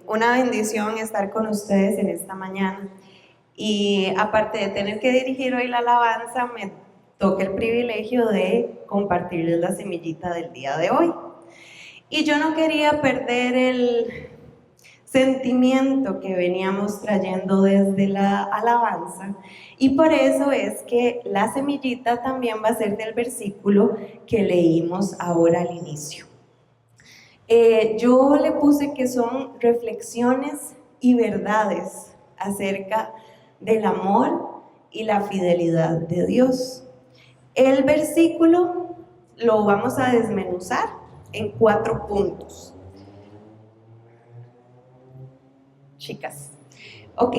una bendición estar con ustedes en esta mañana. Y aparte de tener que dirigir hoy la alabanza, me toca el privilegio de compartirles la semillita del día de hoy. Y yo no quería perder el sentimiento que veníamos trayendo desde la alabanza, y por eso es que la semillita también va a ser del versículo que leímos ahora al inicio. Yo le puse que son reflexiones y verdades acerca del amor y la fidelidad de Dios. El versículo lo vamos a desmenuzar en 4 puntos. Chicas, ok,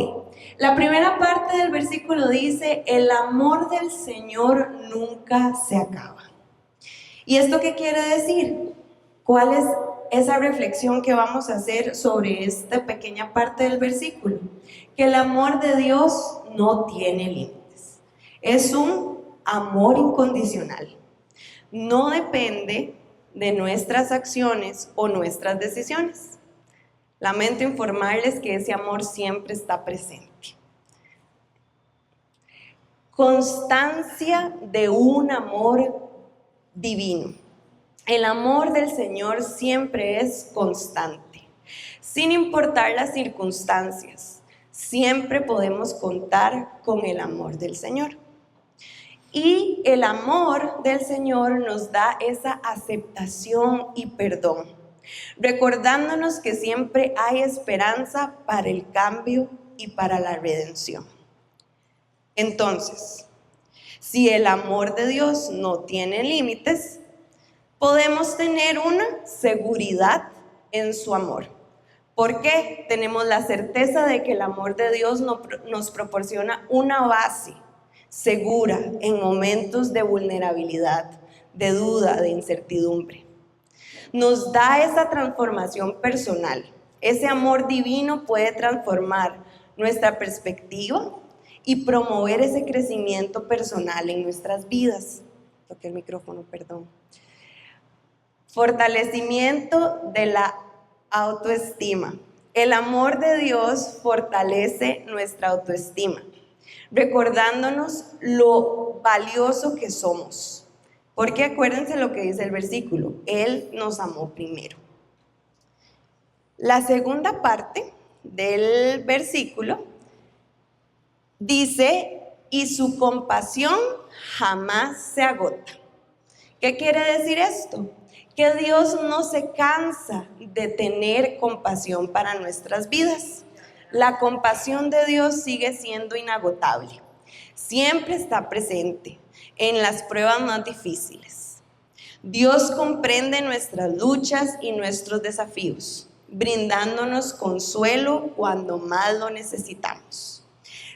la primera parte del versículo dice: el amor del Señor nunca se acaba. ¿Y esto qué quiere decir? ¿Cuál es esa reflexión que vamos a hacer sobre esta pequeña parte del versículo? Que el amor de Dios no tiene límites. Es un amor incondicional. No depende de nuestras acciones o nuestras decisiones. Lamento informarles que ese amor siempre está presente. Constancia de un amor divino. El amor del Señor siempre es constante. Sin importar las circunstancias, siempre podemos contar con el amor del Señor. Y el amor del Señor nos da esa aceptación y perdón, recordándonos que siempre hay esperanza para el cambio y para la redención. Entonces, si el amor de Dios no tiene límites, podemos tener una seguridad en su amor. ¿Por qué? Tenemos la certeza de que el amor de Dios nos proporciona una base segura en momentos de vulnerabilidad, de duda, de incertidumbre. Nos da esa transformación personal. Ese amor divino puede transformar nuestra perspectiva y promover ese crecimiento personal en nuestras vidas. Toqué el micrófono, perdón. Fortalecimiento de la autoestima. El amor de Dios fortalece nuestra autoestima, recordándonos lo valioso que somos. Porque acuérdense lo que dice el versículo: Él nos amó primero. La segunda parte del versículo dice: y su compasión jamás se agota. ¿Qué quiere decir esto? Que Dios no se cansa de tener compasión para nuestras vidas. La compasión de Dios sigue siendo inagotable. Siempre está presente en las pruebas más difíciles. Dios comprende nuestras luchas y nuestros desafíos, brindándonos consuelo cuando más lo necesitamos.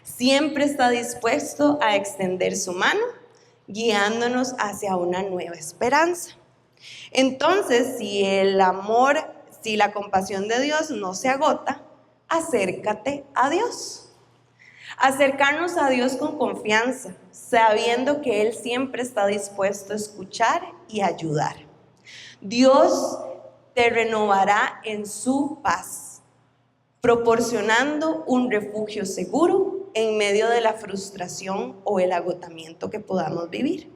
Siempre está dispuesto a extender su mano, guiándonos hacia una nueva esperanza. Entonces, si la compasión de Dios no se agota, acércate a Dios. Acercarnos a Dios con confianza, sabiendo que Él siempre está dispuesto a escuchar y ayudar. Dios te renovará en su paz, proporcionando un refugio seguro en medio de la frustración o el agotamiento que podamos vivir.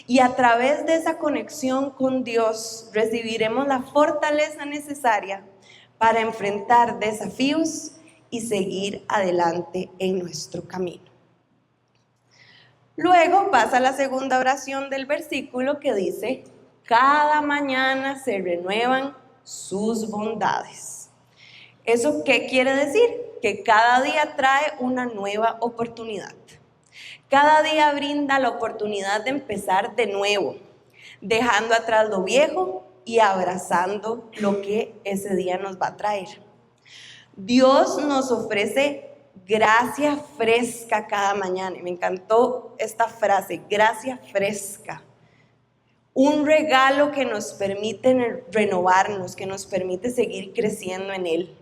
Y a través de esa conexión con Dios recibiremos la fortaleza necesaria para enfrentar desafíos y seguir adelante en nuestro camino. Luego pasa la segunda oración del versículo que dice: cada mañana se renuevan sus bondades. ¿Eso qué quiere decir? Que cada día trae una nueva oportunidad. Cada día brinda la oportunidad de empezar de nuevo, dejando atrás lo viejo y abrazando lo que ese día nos va a traer. Dios nos ofrece gracia fresca cada mañana. Y me encantó esta frase: gracia fresca. Un regalo que nos permite renovarnos, que nos permite seguir creciendo en Él.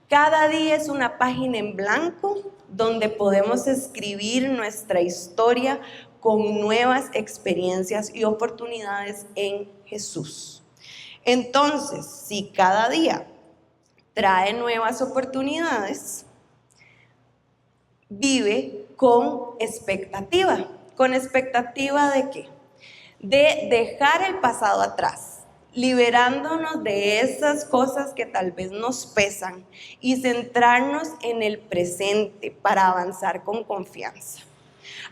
Cada día es una página en blanco donde podemos escribir nuestra historia con nuevas experiencias y oportunidades en Jesús. Entonces, si cada día trae nuevas oportunidades, vive con expectativa. ¿Con expectativa de qué? De dejar el pasado atrás, liberándonos de esas cosas que tal vez nos pesan y centrarnos en el presente para avanzar con confianza.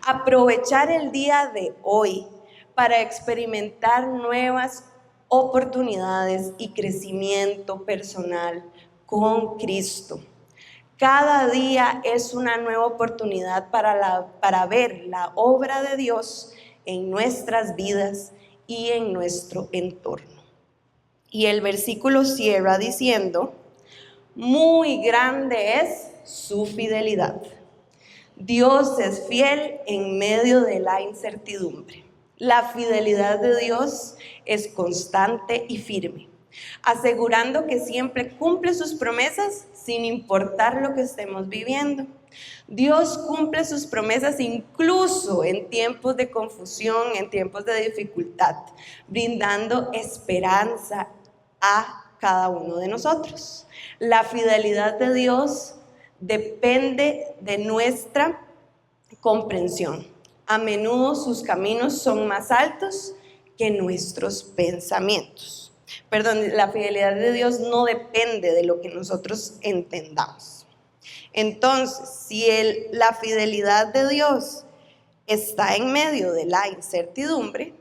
Aprovechar el día de hoy para experimentar nuevas oportunidades y crecimiento personal con Cristo. Cada día es una nueva oportunidad para ver la obra de Dios en nuestras vidas y en nuestro entorno. Y el versículo cierra diciendo: muy grande es su fidelidad. Dios es fiel en medio de la incertidumbre. La fidelidad de Dios es constante y firme, asegurando que siempre cumple sus promesas sin importar lo que estemos viviendo. Dios cumple sus promesas incluso en tiempos de confusión, en tiempos de dificultad, brindando esperanza a cada uno de nosotros. La fidelidad de Dios depende de nuestra comprensión. A menudo sus caminos son más altos que nuestros pensamientos. La fidelidad de Dios no depende de lo que nosotros entendamos. Entonces, si la fidelidad de Dios está en medio de la incertidumbre,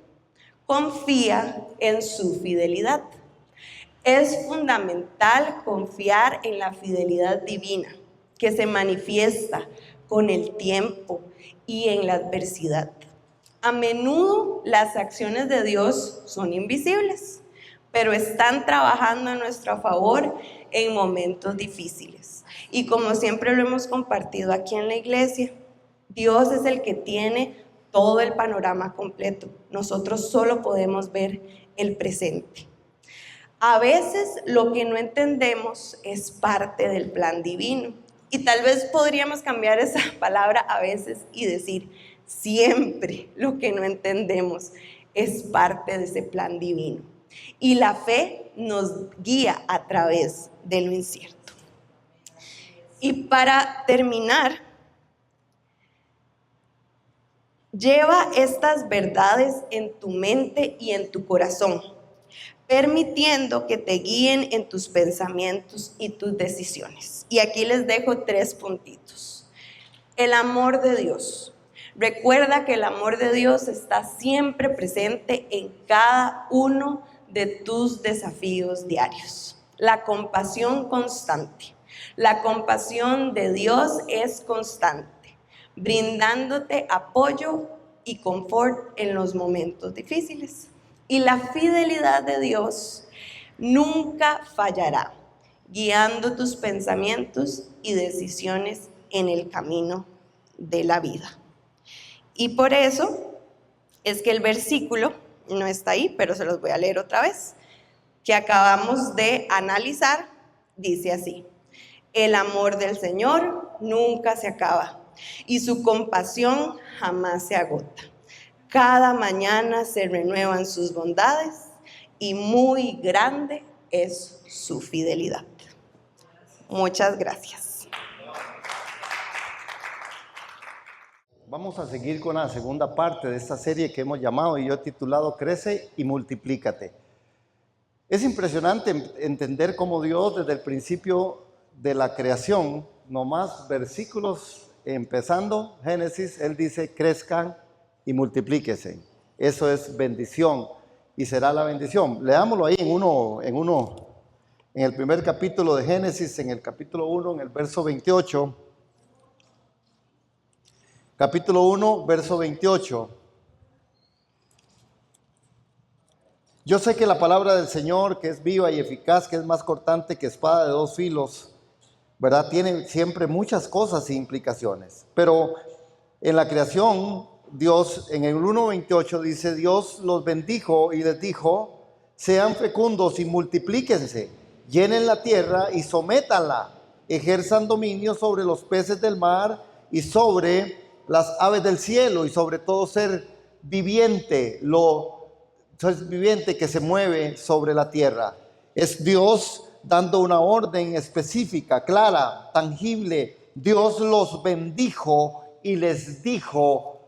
confía en su fidelidad. Es fundamental confiar en la fidelidad divina, que se manifiesta con el tiempo y en la adversidad. A menudo las acciones de Dios son invisibles, pero están trabajando a nuestro favor en momentos difíciles. Y como siempre lo hemos compartido aquí en la iglesia, Dios es el que tiene todo el panorama completo. Nosotros solo podemos ver el presente. A veces lo que no entendemos es parte del plan divino. Y tal vez podríamos cambiar esa palabra a veces y decir: siempre lo que no entendemos es parte de ese plan divino. Y la fe nos guía a través de lo incierto. Y para terminar, lleva estas verdades en tu mente y en tu corazón, permitiendo que te guíen en tus pensamientos y tus decisiones. Y aquí les dejo 3 puntitos. El amor de Dios. Recuerda que el amor de Dios está siempre presente en cada uno de tus desafíos diarios. La compasión constante. La compasión de Dios es constante, brindándote apoyo y confort en los momentos difíciles. Y la fidelidad de Dios nunca fallará, guiando tus pensamientos y decisiones en el camino de la vida. Y por eso es que el versículo no está ahí, pero se los voy a leer otra vez, que acabamos de analizar, dice así: el amor del Señor nunca se acaba y su compasión jamás se agota. Cada mañana se renuevan sus bondades y muy grande es su fidelidad. Muchas gracias. Vamos a seguir con la segunda parte de esta serie que hemos llamado y yo he titulado Crece y Multiplícate. Es impresionante entender cómo Dios desde el principio de la creación, nomás versículos empezando Génesis, Él dice: crezcan y multiplíquese. Eso es bendición y será la bendición. Leámoslo ahí en el primer capítulo de Génesis, en el capítulo 1, en el verso 28. Capítulo 1, verso 28. Yo sé que la palabra del Señor, que es viva y eficaz, que es más cortante que espada de 2 filos, ¿verdad? Tiene siempre muchas cosas e implicaciones. Pero en la creación, Dios, en el 1:28 dice: Dios los bendijo y les dijo: sean fecundos y multiplíquense, llenen la tierra y sométanla, ejerzan dominio sobre los peces del mar y sobre las aves del cielo y sobre todo ser viviente, viviente que se mueve sobre la tierra. Es Dios dando una orden específica, clara, tangible. Dios los bendijo y les dijo: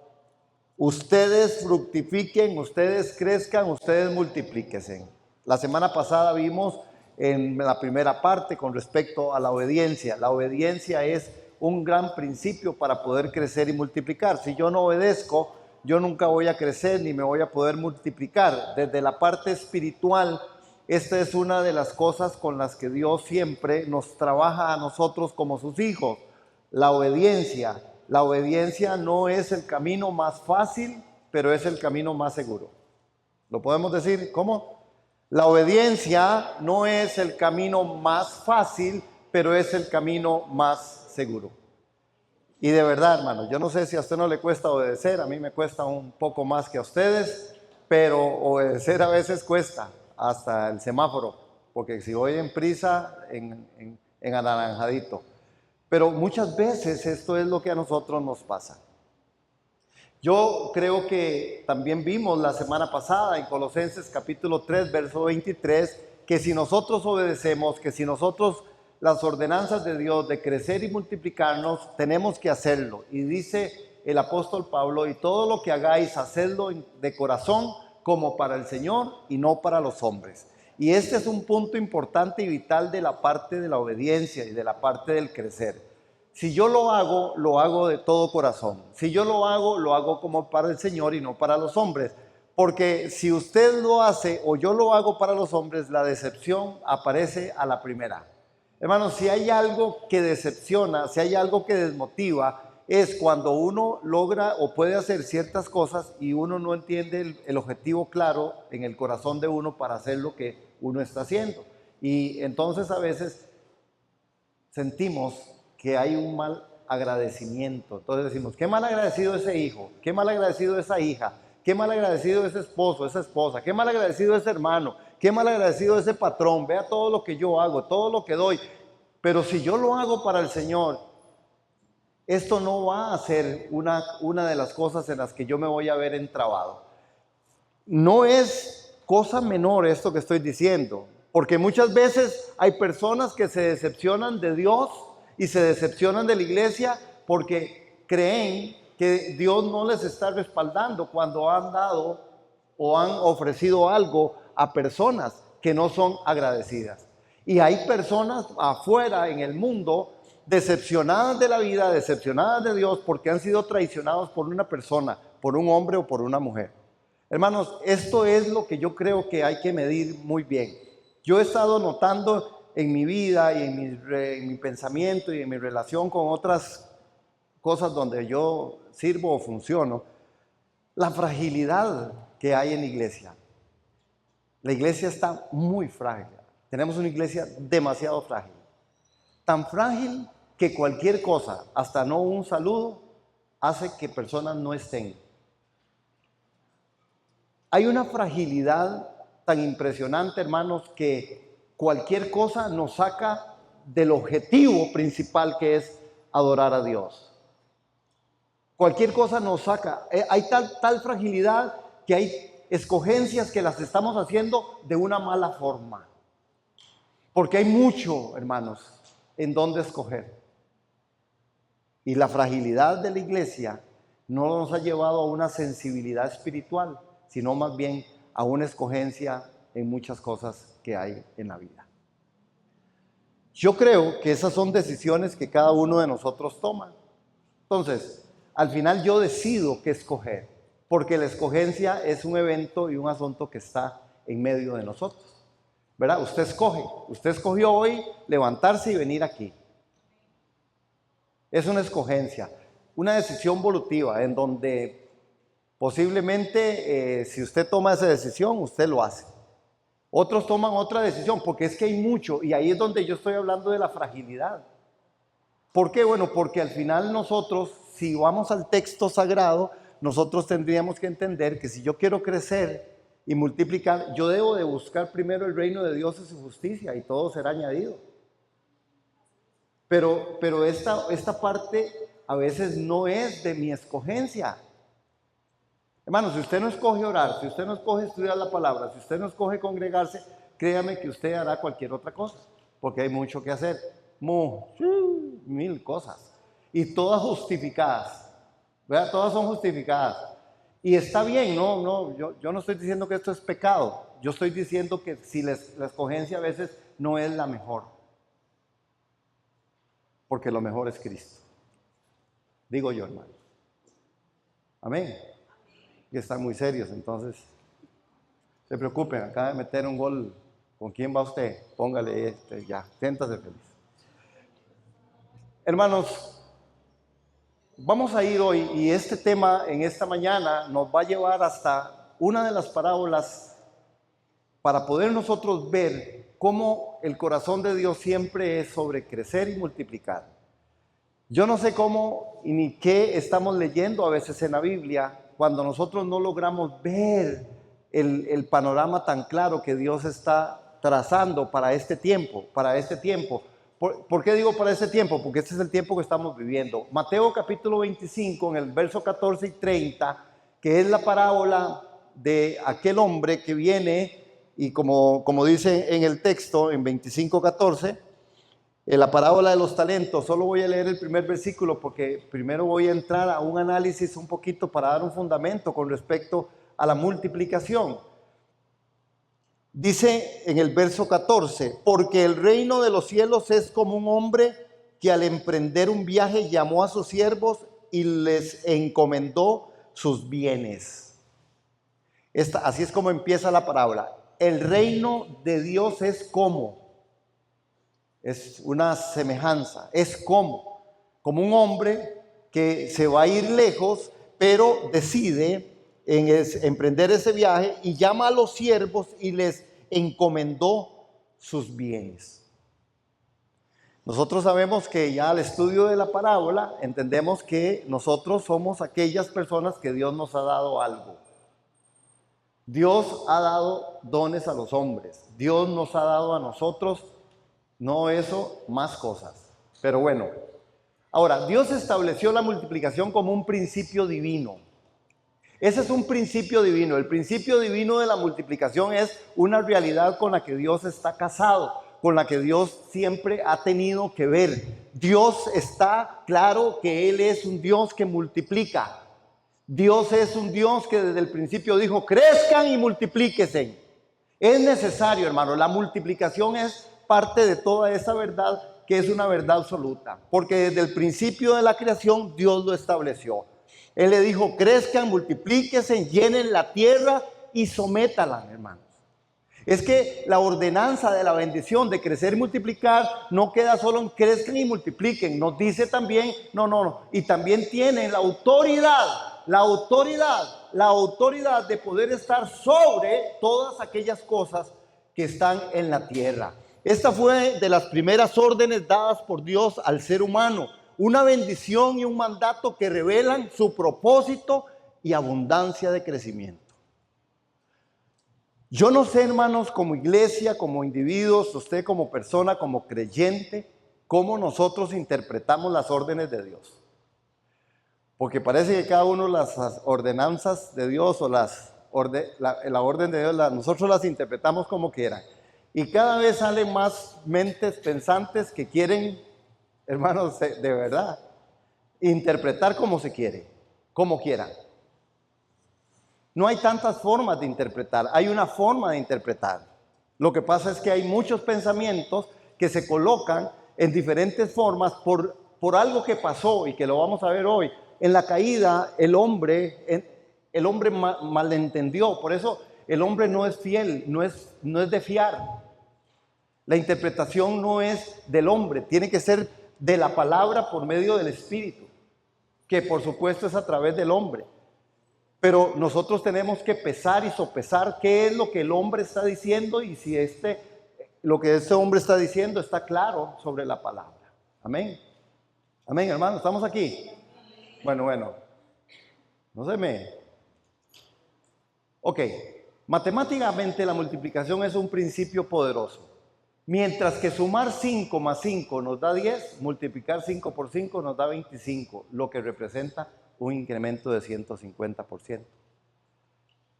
ustedes fructifiquen, ustedes crezcan, ustedes multiplíquense. La semana pasada vimos en la primera parte con respecto a la obediencia. La obediencia es un gran principio para poder crecer y multiplicar. Si yo no obedezco, yo nunca voy a crecer ni me voy a poder multiplicar. Desde la parte espiritual, esta es una de las cosas con las que Dios siempre nos trabaja a nosotros como sus hijos. La obediencia. La obediencia no es el camino más fácil, pero es el camino más seguro. ¿Lo podemos decir? ¿Cómo? La obediencia no es el camino más fácil, pero es el camino más seguro. Y de verdad, hermano, yo no sé si a usted no le cuesta obedecer, a mí me cuesta un poco más que a ustedes, pero obedecer a veces cuesta, hasta el semáforo, porque si voy en prisa, en anaranjadito. Pero muchas veces esto es lo que a nosotros nos pasa. Yo creo que también vimos la semana pasada en Colosenses capítulo 3, verso 23, que si nosotros obedecemos, que si nosotros las ordenanzas de Dios de crecer y multiplicarnos, tenemos que hacerlo. Y dice el apóstol Pablo: y todo lo que hagáis, hacedlo de corazón como para el Señor y no para los hombres. Y este es un punto importante y vital de la parte de la obediencia y de la parte del crecer. Si yo lo hago de todo corazón. Si yo lo hago como para el Señor y no para los hombres. Porque si usted lo hace o yo lo hago para los hombres, la decepción aparece a la primera. Hermanos, si hay algo que decepciona, si hay algo que desmotiva, es cuando uno logra o puede hacer ciertas cosas y uno no entiende el objetivo claro en el corazón de uno para hacer lo que uno está haciendo. Y entonces a veces sentimos que hay un mal agradecimiento. Entonces decimos: qué mal agradecido ese hijo, qué mal agradecido esa hija, qué mal agradecido ese esposo, esa esposa, qué mal agradecido ese hermano, qué mal agradecido ese patrón. Vea todo lo que yo hago, todo lo que doy. Pero si yo lo hago para el Señor, esto no va a ser una de las cosas en las que yo me voy a ver entrabado. No es cosa menor esto que estoy diciendo, porque muchas veces hay personas que se decepcionan de Dios y se decepcionan de la iglesia porque creen que Dios no les está respaldando cuando han dado o han ofrecido algo a personas que no son agradecidas. Y hay personas afuera en el mundo decepcionadas de la vida, decepcionadas de Dios, porque han sido traicionados por una persona, por un hombre o por una mujer. Hermanos, esto es lo que yo creo que hay que medir muy bien. Yo he estado notando en mi vida y en mi pensamiento y en mi relación con otras cosas donde yo sirvo o funciono, la fragilidad que hay en la iglesia. La iglesia está muy frágil. Tenemos una iglesia demasiado frágil. Tan frágil que cualquier cosa, hasta no un saludo, hace que personas no estén. Hay una fragilidad tan impresionante, hermanos, que cualquier cosa nos saca del objetivo principal, que es adorar a Dios. Cualquier cosa nos saca. Hay tal fragilidad que hay escogencias que las estamos haciendo de una mala forma. Porque hay mucho, hermanos, en dónde escoger. Y la fragilidad de la iglesia no nos ha llevado a una sensibilidad espiritual, sino más bien a una escogencia en muchas cosas que hay en la vida. Yo creo que esas son decisiones que cada uno de nosotros toma. Entonces, al final yo decido qué escoger, porque la escogencia es un evento y un asunto que está en medio de nosotros, ¿verdad? Usted escoge, usted escogió hoy levantarse y venir aquí. Es una escogencia, una decisión volutiva en donde posiblemente si usted toma esa decisión, usted lo hace. Otros toman otra decisión, porque es que hay mucho, y ahí es donde yo estoy hablando de la fragilidad. ¿Por qué? Bueno, porque al final nosotros, si vamos al texto sagrado, nosotros tendríamos que entender que si yo quiero crecer y multiplicar, yo debo de buscar primero el reino de Dios y su justicia, y todo será añadido. Pero esta parte a veces no es de mi escogencia. Hermano, si usted no escoge orar, si usted no escoge estudiar la palabra, si usted no escoge congregarse, créame que usted hará cualquier otra cosa. porque hay mucho que hacer, mil cosas, y todas justificadas, ¿verdad? Todas son justificadas. Y está bien, yo no estoy diciendo que esto es pecado, yo estoy diciendo que si la escogencia a veces no es la mejor, porque lo mejor es Cristo. Digo yo, hermano. Amén. Y están muy serios, entonces, se preocupen, acaba de meter un gol. ¿Con quién va usted? Póngale ya, siéntase feliz. Hermanos, vamos a ir hoy, y este tema en esta mañana nos va a llevar hasta una de las parábolas para poder nosotros ver cómo el corazón de Dios siempre es sobre crecer y multiplicar. Yo no sé cómo y ni qué estamos leyendo a veces en la Biblia cuando nosotros no logramos ver el panorama tan claro que Dios está trazando para este tiempo, ¿Por qué digo para este tiempo? Porque este es el tiempo que estamos viviendo. Mateo capítulo 25, en el verso 14 y 30, que es la parábola de aquel hombre que viene, y como dice en el texto, en 25:14, la parábola de los talentos. Solo voy a leer el primer versículo porque primero voy a entrar a un análisis un poquito para dar un fundamento con respecto a la multiplicación. Dice en el verso 14, porque el reino de los cielos es como un hombre que al emprender un viaje llamó a sus siervos y les encomendó sus bienes. Así es como empieza la parábola. El reino de Dios es como. Es una semejanza, es como un hombre que se va a ir lejos, pero decide emprender ese viaje y llama a los siervos y les encomendó sus bienes. Nosotros sabemos que ya al estudio de la parábola entendemos que nosotros somos aquellas personas que Dios nos ha dado algo. Dios ha dado dones a los hombres, Dios nos ha dado a nosotros, no eso, más cosas. Pero bueno, ahora, Dios estableció la multiplicación como un principio divino. Ese es un principio divino. El principio divino de la multiplicación es una realidad con la que Dios está casado, con la que Dios siempre ha tenido que ver. Dios está claro que Él es un Dios que multiplica. Dios es un Dios que desde el principio dijo, crezcan y multiplíquense. Es necesario, hermano, la multiplicación es parte de toda esa verdad que es una verdad absoluta, porque desde el principio de la creación Dios lo estableció. Él le dijo, crezcan, multiplíquense, llenen la tierra y sométala, hermanos. Es que la ordenanza de la bendición de crecer y multiplicar no queda solo en crezcan y multipliquen, nos dice también, y también tienen la autoridad de poder estar sobre todas aquellas cosas que están en la tierra. Esta fue de las primeras órdenes dadas por Dios al ser humano, una bendición y un mandato que revelan su propósito y abundancia de crecimiento. Yo no sé, hermanos, como iglesia, como individuos, usted como persona, como creyente, cómo nosotros interpretamos las órdenes de Dios. Porque parece que cada uno las ordenanzas de Dios o la orden de Dios, nosotros las interpretamos como quieran. Y cada vez salen más mentes pensantes que quieren, hermanos, de verdad, interpretar como se quiere, como quieran. No hay tantas formas de interpretar, hay una forma de interpretar. Lo que pasa es que hay muchos pensamientos que se colocan en diferentes formas por algo que pasó y que lo vamos a ver hoy. En la caída el hombre malentendió, por eso el hombre no es fiel, no es de fiar. La interpretación no es del hombre, tiene que ser de la palabra por medio del Espíritu, que por supuesto es a través del hombre. Pero nosotros tenemos que pesar y sopesar qué es lo que el hombre está diciendo y si lo que este hombre está diciendo está claro sobre la palabra. Amén. Amén, hermano, ¿estamos aquí? Bueno. Ok, matemáticamente la multiplicación es un principio poderoso. Mientras que sumar 5 más 5 nos da 10, multiplicar 5 por 5 nos da 25, lo que representa un incremento de 150%.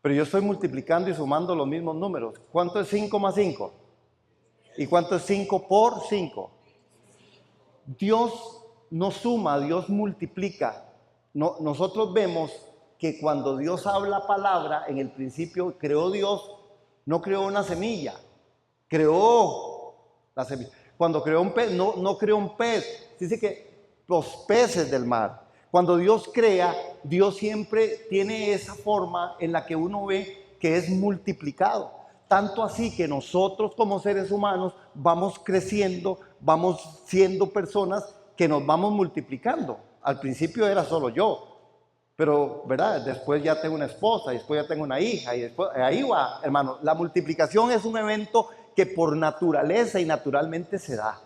Pero yo estoy multiplicando y sumando los mismos números. ¿Cuánto es 5 más 5? ¿Y cuánto es 5 por 5? Dios no suma, Dios multiplica. Nosotros vemos que cuando Dios habla palabra, en el principio creó Dios, no creó una semilla, creó la semilla. Cuando creó un pez, no creó un pez, dice que los peces del mar. Cuando Dios crea, Dios siempre tiene esa forma en la que uno ve que es multiplicado. Tanto así que nosotros como seres humanos vamos creciendo, vamos siendo personas que nos vamos multiplicando. Al principio era solo yo, pero, ¿verdad? Después ya tengo una esposa, y después ya tengo una hija, y después, ahí va, hermano. La multiplicación es un evento que por naturaleza y naturalmente se da,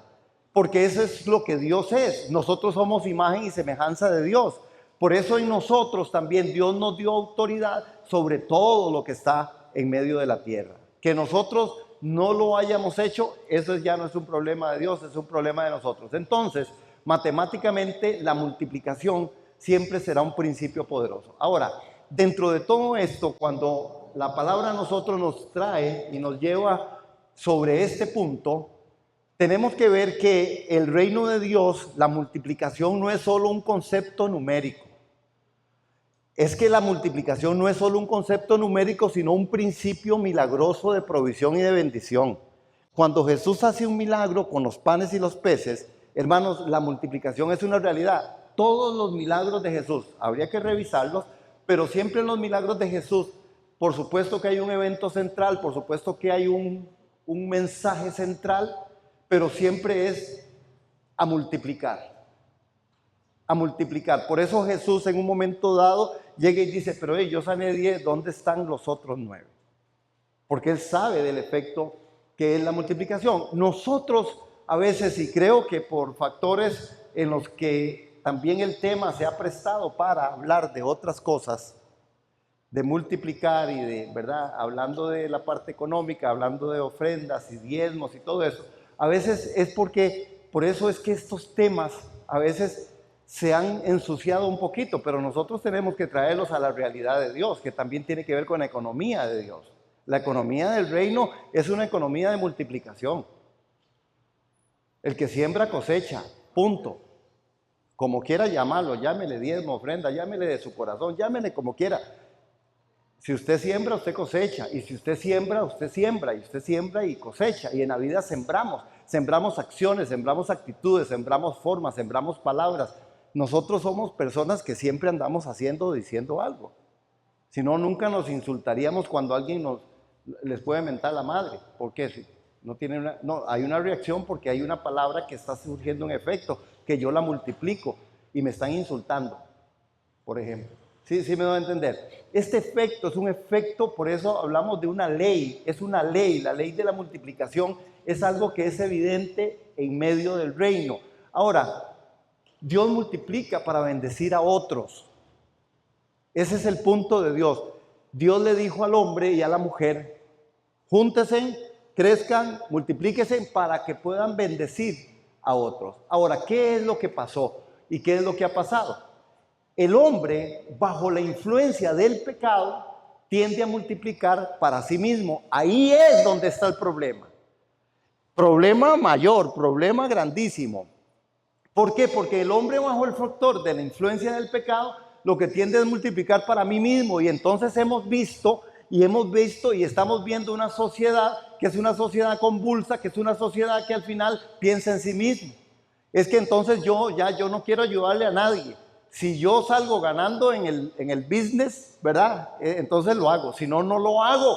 porque eso es lo que Dios es. Nosotros somos imagen y semejanza de Dios. Por eso en nosotros también Dios nos dio autoridad sobre todo lo que está en medio de la tierra. Que nosotros no lo hayamos hecho, eso ya no es un problema de Dios, es un problema de nosotros. Entonces, matemáticamente, la multiplicación siempre será un principio poderoso. Ahora, dentro de todo esto, cuando la palabra a nosotros nos trae y nos lleva sobre este punto, tenemos que ver que el reino de Dios, la multiplicación no es solo un concepto numérico. Es que la multiplicación no es solo un concepto numérico, sino un principio milagroso de provisión y de bendición. Cuando Jesús hace un milagro con los panes y los peces, hermanos, la multiplicación es una realidad. Todos los milagros de Jesús, habría que revisarlos, pero siempre en los milagros de Jesús, por supuesto que hay un evento central, por supuesto que hay un mensaje central, pero siempre es a multiplicar. A multiplicar. Por eso Jesús en un momento dado llega y dice, pero yo sané 10, ¿dónde están los otros 9? Porque Él sabe del efecto que es la multiplicación. Nosotros a veces, y creo que por factores en los que también el tema se ha prestado para hablar de otras cosas, de multiplicar y de, ¿verdad? Hablando de la parte económica, hablando de ofrendas y diezmos y todo eso, a veces es porque, por eso es que estos temas a veces se han ensuciado un poquito, pero nosotros tenemos que traerlos a la realidad de Dios, que también tiene que ver con la economía de Dios. La economía del reino es una economía de multiplicación. El que siembra cosecha, punto. Como quiera llamarlo, llámele diezmo, ofrenda, llámele de su corazón, llámele como quiera. Si usted siembra, usted cosecha. Y si usted siembra, usted siembra. Y usted siembra y cosecha. Y en la vida sembramos. Sembramos acciones, sembramos actitudes, sembramos formas, sembramos palabras. Nosotros somos personas que siempre andamos haciendo o diciendo algo. Si no, nunca nos insultaríamos cuando alguien les puede mentar la madre. ¿Por qué? Si no tiene no, hay una reacción porque hay una palabra que está surgiendo en efecto, que yo la multiplico y me están insultando, por ejemplo. Sí me doy a entender. Este efecto es un efecto, por eso hablamos de una ley, es una ley, la ley de la multiplicación es algo que es evidente en medio del reino. Ahora, Dios multiplica para bendecir a otros. Ese es el punto de Dios. Dios le dijo al hombre y a la mujer, júntense, crezcan, multiplíquense para que puedan bendecir a otros. Ahora, ¿qué es lo que pasó? ¿Y qué es lo que ha pasado? El hombre, bajo la influencia del pecado, tiende a multiplicar para sí mismo. Ahí es donde está el problema. Problema mayor, problema grandísimo. ¿Por qué? Porque el hombre bajo el factor de la influencia del pecado lo que tiende es multiplicar para mí mismo, y entonces hemos visto y estamos viendo una sociedad que es una sociedad convulsa, que es una sociedad que al final piensa en sí mismo. Es que entonces yo no quiero ayudarle a nadie. Si yo salgo ganando en el business, ¿verdad? Entonces lo hago, si no, no lo hago.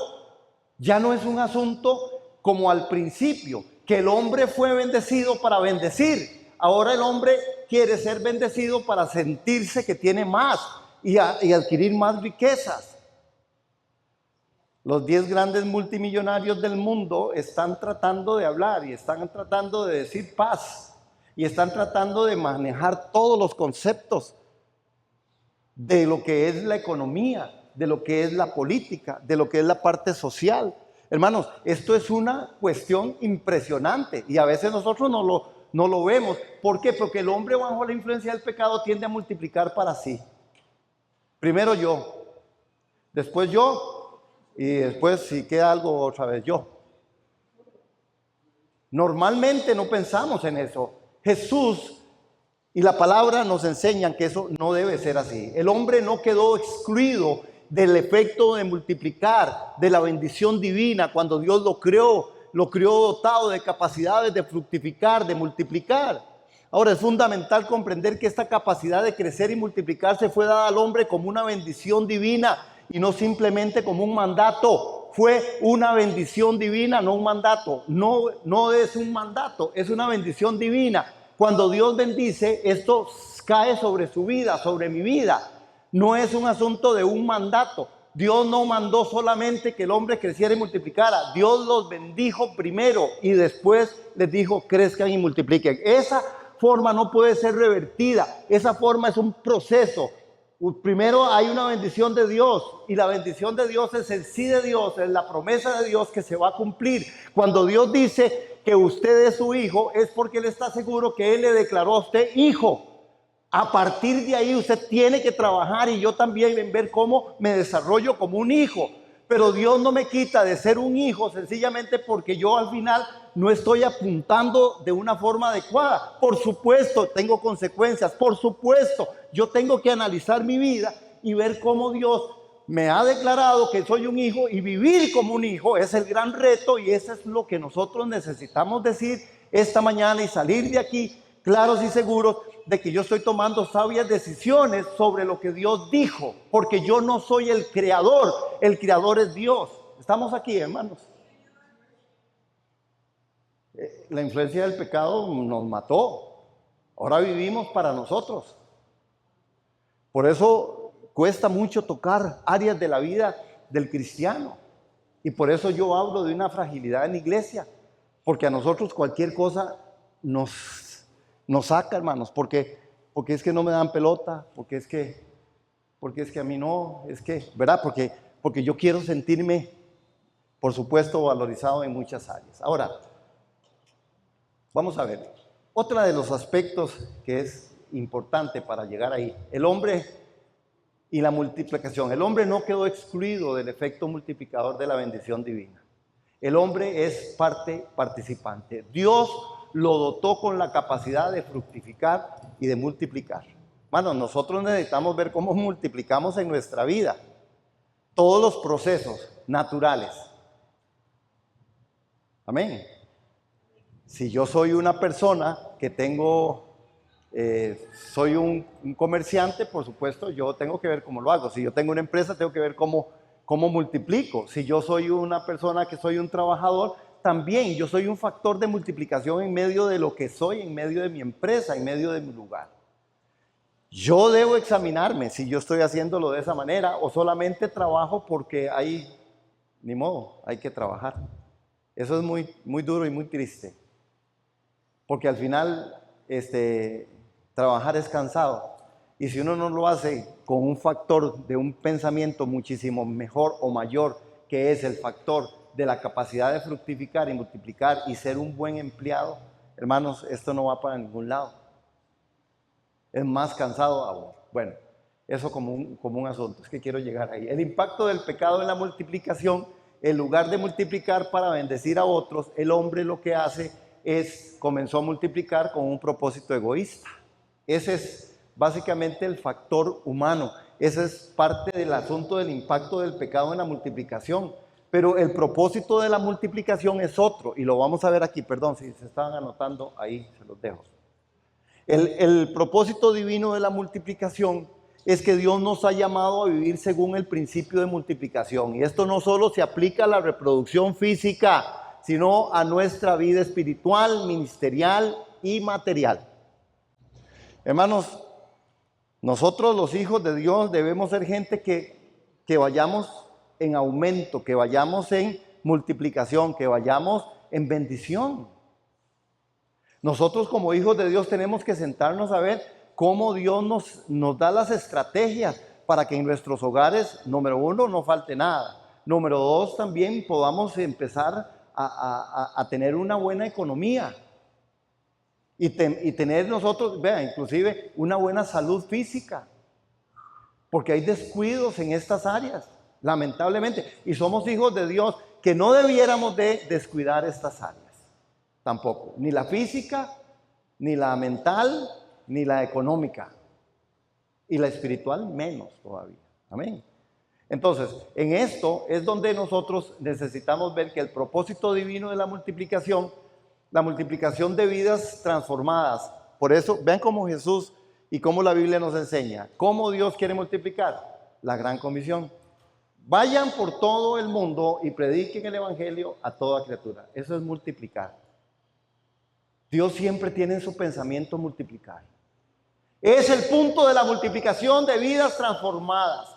Ya no es un asunto como al principio, que el hombre fue bendecido para bendecir. Ahora el hombre quiere ser bendecido para sentirse que tiene más y adquirir más riquezas. Los 10 grandes multimillonarios del mundo están tratando de hablar y están tratando de decir paz y están tratando de manejar todos los conceptos de lo que es la economía, de lo que es la política, de lo que es la parte social. Hermanos, esto es una cuestión impresionante y a veces nosotros no lo vemos. ¿Por qué? Porque el hombre bajo la influencia del pecado tiende a multiplicar para sí. Primero yo, después yo, y después si queda algo otra vez yo. Normalmente no pensamos en eso. Jesús y la palabra nos enseñan que eso no debe ser así. El hombre no quedó excluido del efecto de multiplicar, de la bendición divina. Cuando Dios lo creó dotado de capacidades de fructificar, de multiplicar. Ahora es fundamental comprender que esta capacidad de crecer y multiplicarse fue dada al hombre como una bendición divina y no simplemente como un mandato. Fue una bendición divina, no un mandato. No es un mandato, es una bendición divina. Cuando Dios bendice, esto cae sobre su vida, sobre mi vida. No es un asunto de un mandato. Dios no mandó solamente que el hombre creciera y multiplicara. Dios los bendijo primero y después les dijo crezcan y multipliquen. Esa forma no puede ser revertida. Esa forma es un proceso. Primero hay una bendición de Dios y la bendición de Dios es el sí de Dios, es la promesa de Dios que se va a cumplir. Cuando Dios dice que usted es su hijo, es porque Él está seguro que Él le declaró a usted hijo. A partir de ahí usted tiene que trabajar y yo también en ver cómo me desarrollo como un hijo. Pero Dios no me quita de ser un hijo sencillamente porque yo al final no estoy apuntando de una forma adecuada. Por supuesto, tengo consecuencias. Por supuesto, yo tengo que analizar mi vida y ver cómo Dios me ha declarado que soy un hijo y vivir como un hijo es el gran reto y eso es lo que nosotros necesitamos decir esta mañana y salir de aquí claros y seguros de que yo estoy tomando sabias decisiones sobre lo que Dios dijo, porque yo no soy el creador es Dios. Estamos aquí, hermanos. La influencia del pecado nos mató, ahora vivimos para nosotros. Por eso cuesta mucho tocar áreas de la vida del cristiano, y por eso yo hablo de una fragilidad en la iglesia, porque a nosotros cualquier cosa nos saca, hermanos, porque es que no me dan pelota, porque es que a mí no, ¿verdad? Porque yo quiero sentirme, por supuesto, valorizado en muchas áreas. Ahora, vamos a ver, otro de los aspectos que es importante para llegar ahí, el hombre y la multiplicación. El hombre no quedó excluido del efecto multiplicador de la bendición divina. El hombre es participante. Dios lo dotó con la capacidad de fructificar y de multiplicar. Bueno, nosotros necesitamos ver cómo multiplicamos en nuestra vida todos los procesos naturales. Amén. Si yo soy una persona que soy un comerciante, por supuesto, yo tengo que ver cómo lo hago. Si yo tengo una empresa, tengo que ver cómo multiplico. Si yo soy una persona que soy un trabajador, también yo soy un factor de multiplicación en medio de lo que soy, en medio de mi empresa, en medio de mi lugar. Yo debo examinarme si yo estoy haciéndolo de esa manera o solamente trabajo porque ni modo, hay que trabajar. Eso es muy, muy duro y muy triste. Porque al final, trabajar es cansado. Y si uno no lo hace con un factor de un pensamiento muchísimo mejor o mayor, que es el factor de la capacidad de fructificar y multiplicar y ser un buen empleado, hermanos, esto no va para ningún lado. Es más cansado aún. Bueno, eso como un asunto, es que quiero llegar ahí. El impacto del pecado en la multiplicación, en lugar de multiplicar para bendecir a otros, el hombre lo que hace comenzó a multiplicar con un propósito egoísta. Ese es básicamente el factor humano. Ese es parte del asunto del impacto del pecado en la multiplicación. Pero el propósito de la multiplicación es otro, y lo vamos a ver aquí, perdón, si se estaban anotando, ahí se los dejo. El propósito divino de la multiplicación es que Dios nos ha llamado a vivir según el principio de multiplicación. Y esto no solo se aplica a la reproducción física, sino a nuestra vida espiritual, ministerial y material. Hermanos, nosotros los hijos de Dios debemos ser gente que vayamos en aumento, que vayamos en multiplicación, que vayamos en bendición. Nosotros como hijos de Dios tenemos que sentarnos a ver cómo Dios nos da las estrategias para que en nuestros hogares, número uno, no falte nada. Número dos, también podamos empezar a tener una buena economía y tener nosotros, vean, inclusive una buena salud física, porque hay descuidos en estas áreas, lamentablemente, y somos hijos de Dios que no debiéramos de descuidar estas áreas. tampoco. Ni la física, ni la mental, ni la económica. Y la espiritual menos todavía. Amén. Entonces, en esto es donde nosotros necesitamos ver que el propósito divino de la multiplicación de vidas transformadas. Por eso, vean cómo Jesús y cómo la Biblia nos enseña. ¿Cómo Dios quiere multiplicar? La gran comisión. Vayan por todo el mundo y prediquen el evangelio a toda criatura. Eso es multiplicar. Dios siempre tiene en su pensamiento multiplicar. Es el punto de la multiplicación de vidas transformadas.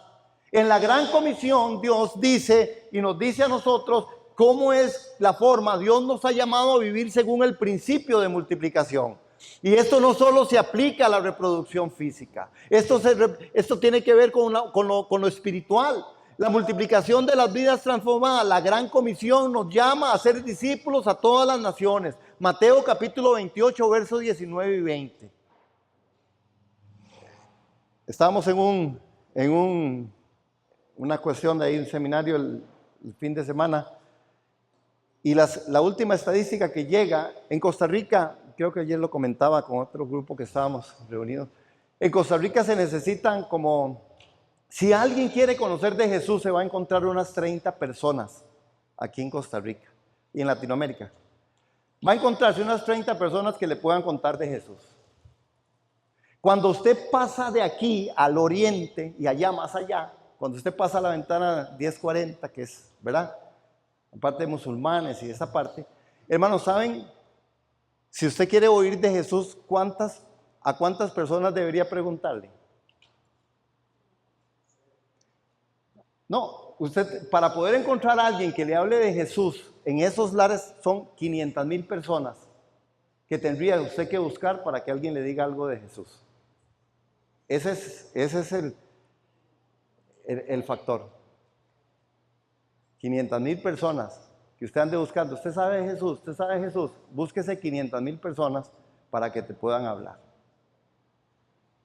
En la gran comisión Dios dice y nos dice a nosotros cómo es la forma. Dios nos ha llamado a vivir según el principio de multiplicación. Y esto no solo se aplica a la reproducción física. Esto tiene que ver con lo espiritual. La multiplicación de las vidas transformadas, la gran comisión nos llama a ser discípulos a todas las naciones. Mateo capítulo 28, versos 19 y 20. Estábamos en una cuestión de ahí, un seminario el fin de semana, y la última estadística que llega en Costa Rica, creo que ayer lo comentaba con otro grupo que estábamos reunidos, en Costa Rica se necesitan como, si alguien quiere conocer de Jesús, se va a encontrar unas 30 personas aquí en Costa Rica y en Latinoamérica. Va a encontrarse unas 30 personas que le puedan contar de Jesús. Cuando usted pasa de aquí al oriente y allá más allá, cuando usted pasa a la ventana 1040, que es, ¿verdad? La parte de musulmanes y esa parte, hermanos, ¿saben? Si usted quiere oír de Jesús, ¿a cuántas personas debería preguntarle? No, usted para poder encontrar a alguien que le hable de Jesús, en esos lares son 500,000 personas que tendría usted que buscar para que alguien le diga algo de Jesús. Ese es el factor. 500,000 personas que usted ande buscando. Usted sabe de Jesús, búsquese 500,000 personas para que te puedan hablar.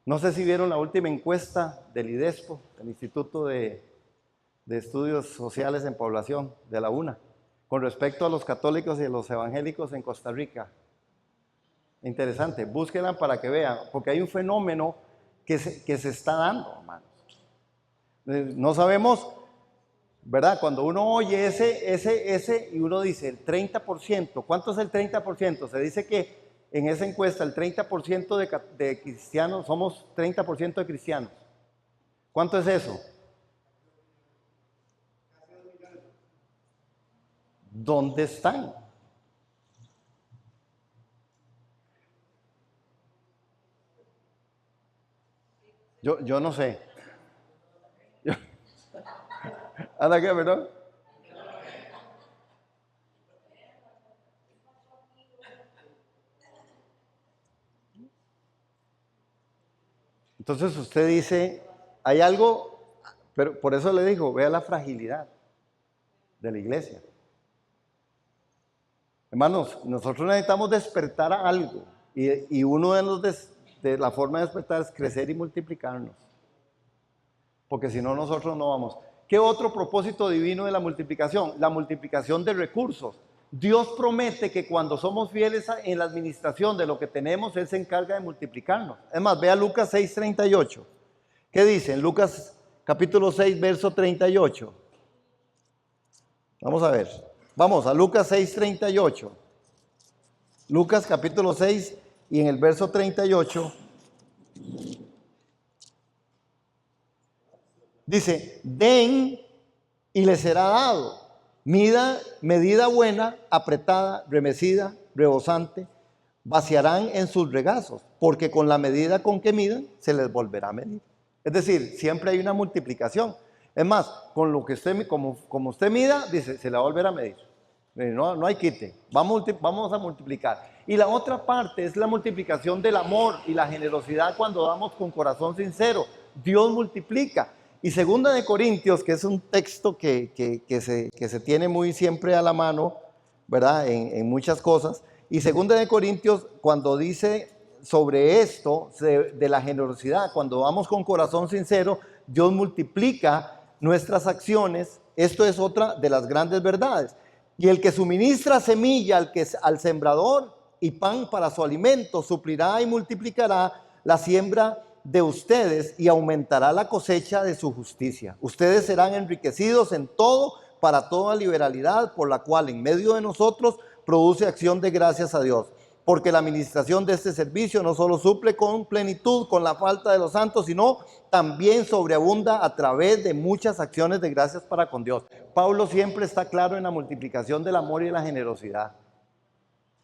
No sé si vieron la última encuesta del IDESPO, el Instituto de Estudios Sociales en Población, de la UNA, con respecto a los católicos y los evangélicos en Costa Rica. Interesante, búsquenla para que vean, porque hay un fenómeno que se está dando, hermanos. No sabemos, ¿verdad? Cuando uno oye ese y uno dice el 30%, ¿cuánto es el 30%? Se dice que en esa encuesta el 30% de cristianos, somos 30% de cristianos. ¿Cuánto es eso? ¿Dónde están? Yo no sé. ¿Anda qué, perdón? Entonces usted dice, hay algo, pero por eso le digo, vea la fragilidad de la iglesia. Hermanos, nosotros necesitamos despertar a algo y uno de la forma de despertar es crecer y multiplicarnos. Porque si no, nosotros no vamos. ¿Qué otro propósito divino de la multiplicación? La multiplicación de recursos. Dios promete que cuando somos fieles en la administración de lo que tenemos, Él se encarga de multiplicarnos. Es más, vea Lucas 6:38. ¿Qué dice? En Lucas capítulo 6, verso 38. Vamos a ver. Vamos a Lucas 6:38. Lucas capítulo 6 y en el verso 38 dice, den y les será dado. Medida buena, apretada, remecida, rebosante, vaciarán en sus regazos, porque con la medida con que midan, se les volverá a medir. Es decir, siempre hay una multiplicación. Es más, con lo que usted, como usted mida, dice, se la va a volver a medir. No hay quite, vamos a multiplicar. Y la otra parte es la multiplicación del amor y la generosidad cuando damos con corazón sincero. Dios multiplica. Y 2 de Corintios, que es un texto que se tiene muy siempre a la mano, ¿verdad? En muchas cosas. Y 2 de Corintios, cuando dice sobre esto, de la generosidad, cuando vamos con corazón sincero, Dios multiplica nuestras acciones. Esto es otra de las grandes verdades. Y el que suministra semilla al sembrador y pan para su alimento, suplirá y multiplicará la siembra de ustedes y aumentará la cosecha de su justicia. Ustedes serán enriquecidos en todo para toda liberalidad, por la cual en medio de nosotros produce acción de gracias a Dios. Porque la administración de este servicio no solo suple con plenitud con la falta de los santos, sino también sobreabunda a través de muchas acciones de gracias para con Dios. Pablo siempre está claro en la multiplicación del amor y la generosidad.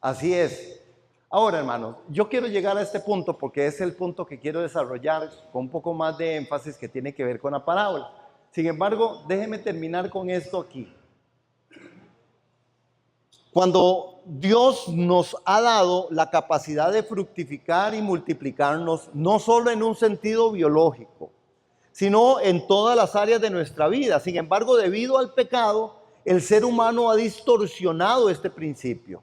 Así es. Ahora, hermanos, yo quiero llegar a este punto porque es el punto que quiero desarrollar con un poco más de énfasis que tiene que ver con la parábola. Sin embargo, déjeme terminar con esto aquí. Cuando Dios nos ha dado la capacidad de fructificar y multiplicarnos, no solo en un sentido biológico, sino en todas las áreas de nuestra vida. Sin embargo, debido al pecado, el ser humano ha distorsionado este principio,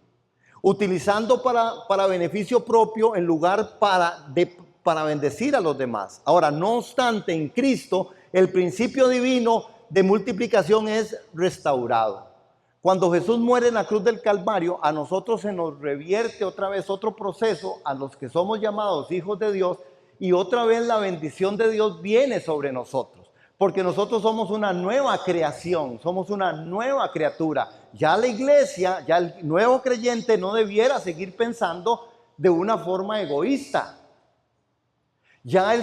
utilizando para beneficio propio en lugar para bendecir a los demás. Ahora, no obstante, en Cristo, el principio divino de multiplicación es restaurado. Cuando Jesús muere en la cruz del Calvario, a nosotros se nos revierte otra vez otro proceso, a los que somos llamados hijos de Dios, y otra vez la bendición de Dios viene sobre nosotros, porque nosotros somos una nueva creación, somos una nueva criatura. Ya la iglesia, ya el nuevo creyente no debiera seguir pensando de una forma egoísta. Ya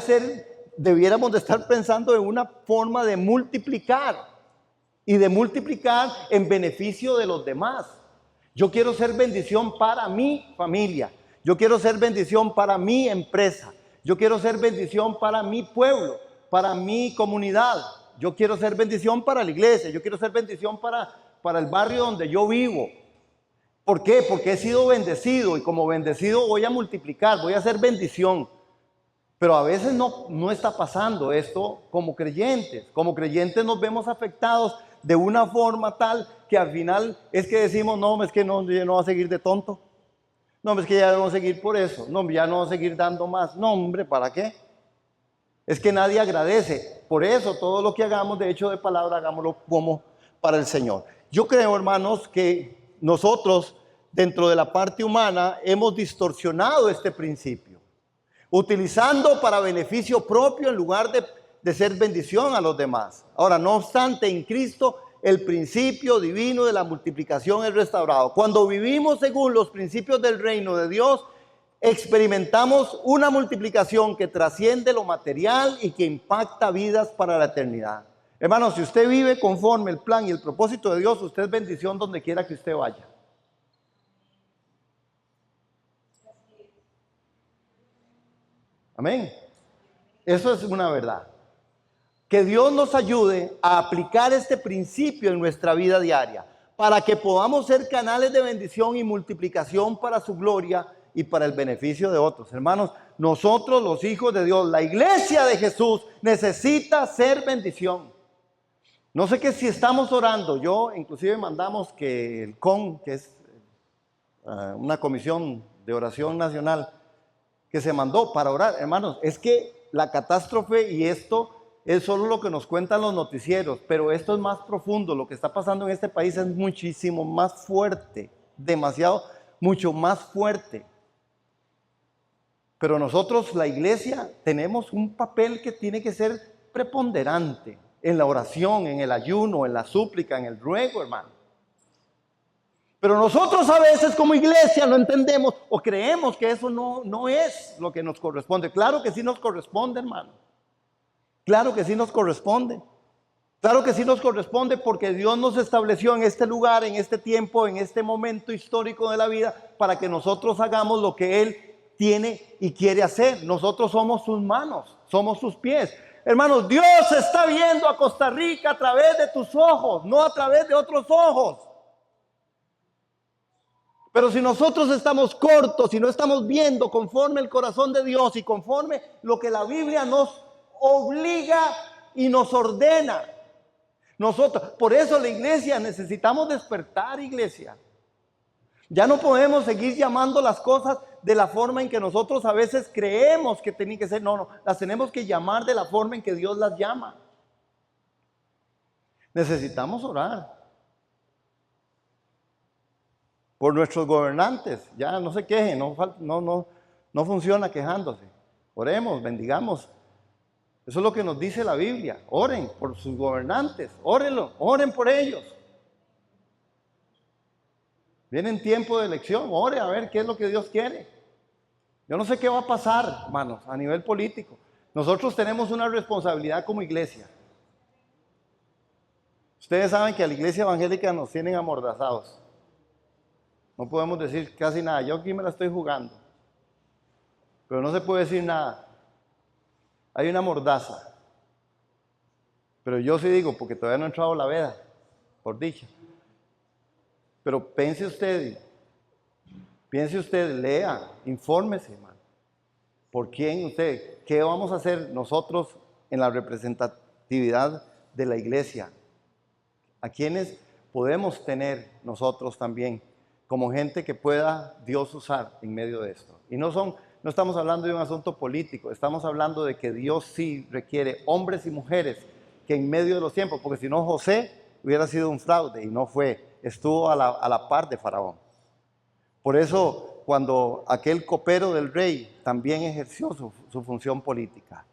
debiéramos de estar pensando de una forma de multiplicar. Y de multiplicar en beneficio de los demás. Yo quiero ser bendición para mi familia. Yo quiero ser bendición para mi empresa. Yo quiero ser bendición para mi pueblo, para mi comunidad. Yo quiero ser bendición para la iglesia. Yo quiero ser bendición para el barrio donde yo vivo. ¿Por qué? Porque he sido bendecido y como bendecido voy a multiplicar, voy a ser bendición. Pero a veces no está pasando esto como creyentes. Como creyentes nos vemos afectados de una forma tal que al final es que decimos, no, es que no, yo no voy a seguir de tonto. No, es que ya no voy a seguir por eso. No, ya no voy a seguir dando más. No, hombre, ¿para qué? Es que nadie agradece. Por eso todo lo que hagamos, de hecho de palabra, hagámoslo como para el Señor. Yo creo, hermanos, que nosotros dentro de la parte humana hemos distorsionado este principio, utilizando para beneficio propio en lugar de ser bendición a los demás. Ahora, no obstante, en Cristo el principio divino de la multiplicación es restaurado. Cuando vivimos según los principios del reino de Dios, experimentamos una multiplicación que trasciende lo material y que impacta vidas para la eternidad. Hermanos, si usted vive conforme el plan y el propósito de Dios, usted es bendición donde quiera que usted vaya. Amén. Eso es una verdad. Que Dios nos ayude a aplicar este principio en nuestra vida diaria, para que podamos ser canales de bendición y multiplicación para su gloria y para el beneficio de otros. Hermanos, nosotros los hijos de Dios, la iglesia de Jesús, necesita ser bendición. No sé qué si estamos orando. Yo inclusive mandamos que el CON, que es una comisión de oración nacional, que se mandó para orar. Hermanos, es que la catástrofe y esto es solo lo que nos cuentan los noticieros, pero esto es más profundo. Lo que está pasando en este país es muchísimo más fuerte, demasiado, mucho más fuerte. Pero nosotros, la iglesia, tenemos un papel que tiene que ser preponderante en la oración, en el ayuno, en la súplica, en el ruego, hermano. Pero nosotros a veces como iglesia no entendemos o creemos que eso no es lo que nos corresponde. Claro que sí nos corresponde, hermano. Claro que sí nos corresponde. Claro que sí nos corresponde porque Dios nos estableció en este lugar, en este tiempo, en este momento histórico de la vida para que nosotros hagamos lo que Él tiene y quiere hacer. Nosotros somos sus manos, somos sus pies. Hermanos, Dios está viendo a Costa Rica a través de tus ojos, no a través de otros ojos. Pero si nosotros estamos cortos y no estamos viendo conforme el corazón de Dios y conforme lo que la Biblia nos obliga y nos ordena, nosotros, por eso la iglesia, necesitamos despertar, iglesia. Ya no podemos seguir llamando las cosas de la forma en que nosotros a veces creemos que tienen que ser. No, las tenemos que llamar de la forma en que Dios las llama. Necesitamos orar. por nuestros gobernantes. Ya no se quejen, no funciona quejándose. Oremos, bendigamos. Eso es lo que nos dice la Biblia. Oren por sus gobernantes, oren por ellos. Viene tiempo de elección, ore a ver qué es lo que Dios quiere. Yo no sé qué va a pasar, hermanos, a nivel político. Nosotros tenemos una responsabilidad como iglesia. Ustedes saben que a la iglesia evangélica nos tienen amordazados. No podemos decir casi nada. Yo aquí me la estoy jugando. Pero no se puede decir nada. Hay una mordaza. Pero yo sí digo, porque todavía no ha entrado la veda, por dicha. Pero piense usted, lea, infórmese, hermano. ¿Por quién usted? ¿Qué vamos a hacer nosotros en la representatividad de la iglesia? ¿A quiénes podemos tener nosotros también como gente que pueda Dios usar en medio de esto? Y no estamos hablando de un asunto político, estamos hablando de que Dios sí requiere hombres y mujeres que en medio de los tiempos, porque si no José hubiera sido un fraude y no fue, estuvo a la par de Faraón. Por eso cuando aquel copero del rey también ejerció su función política.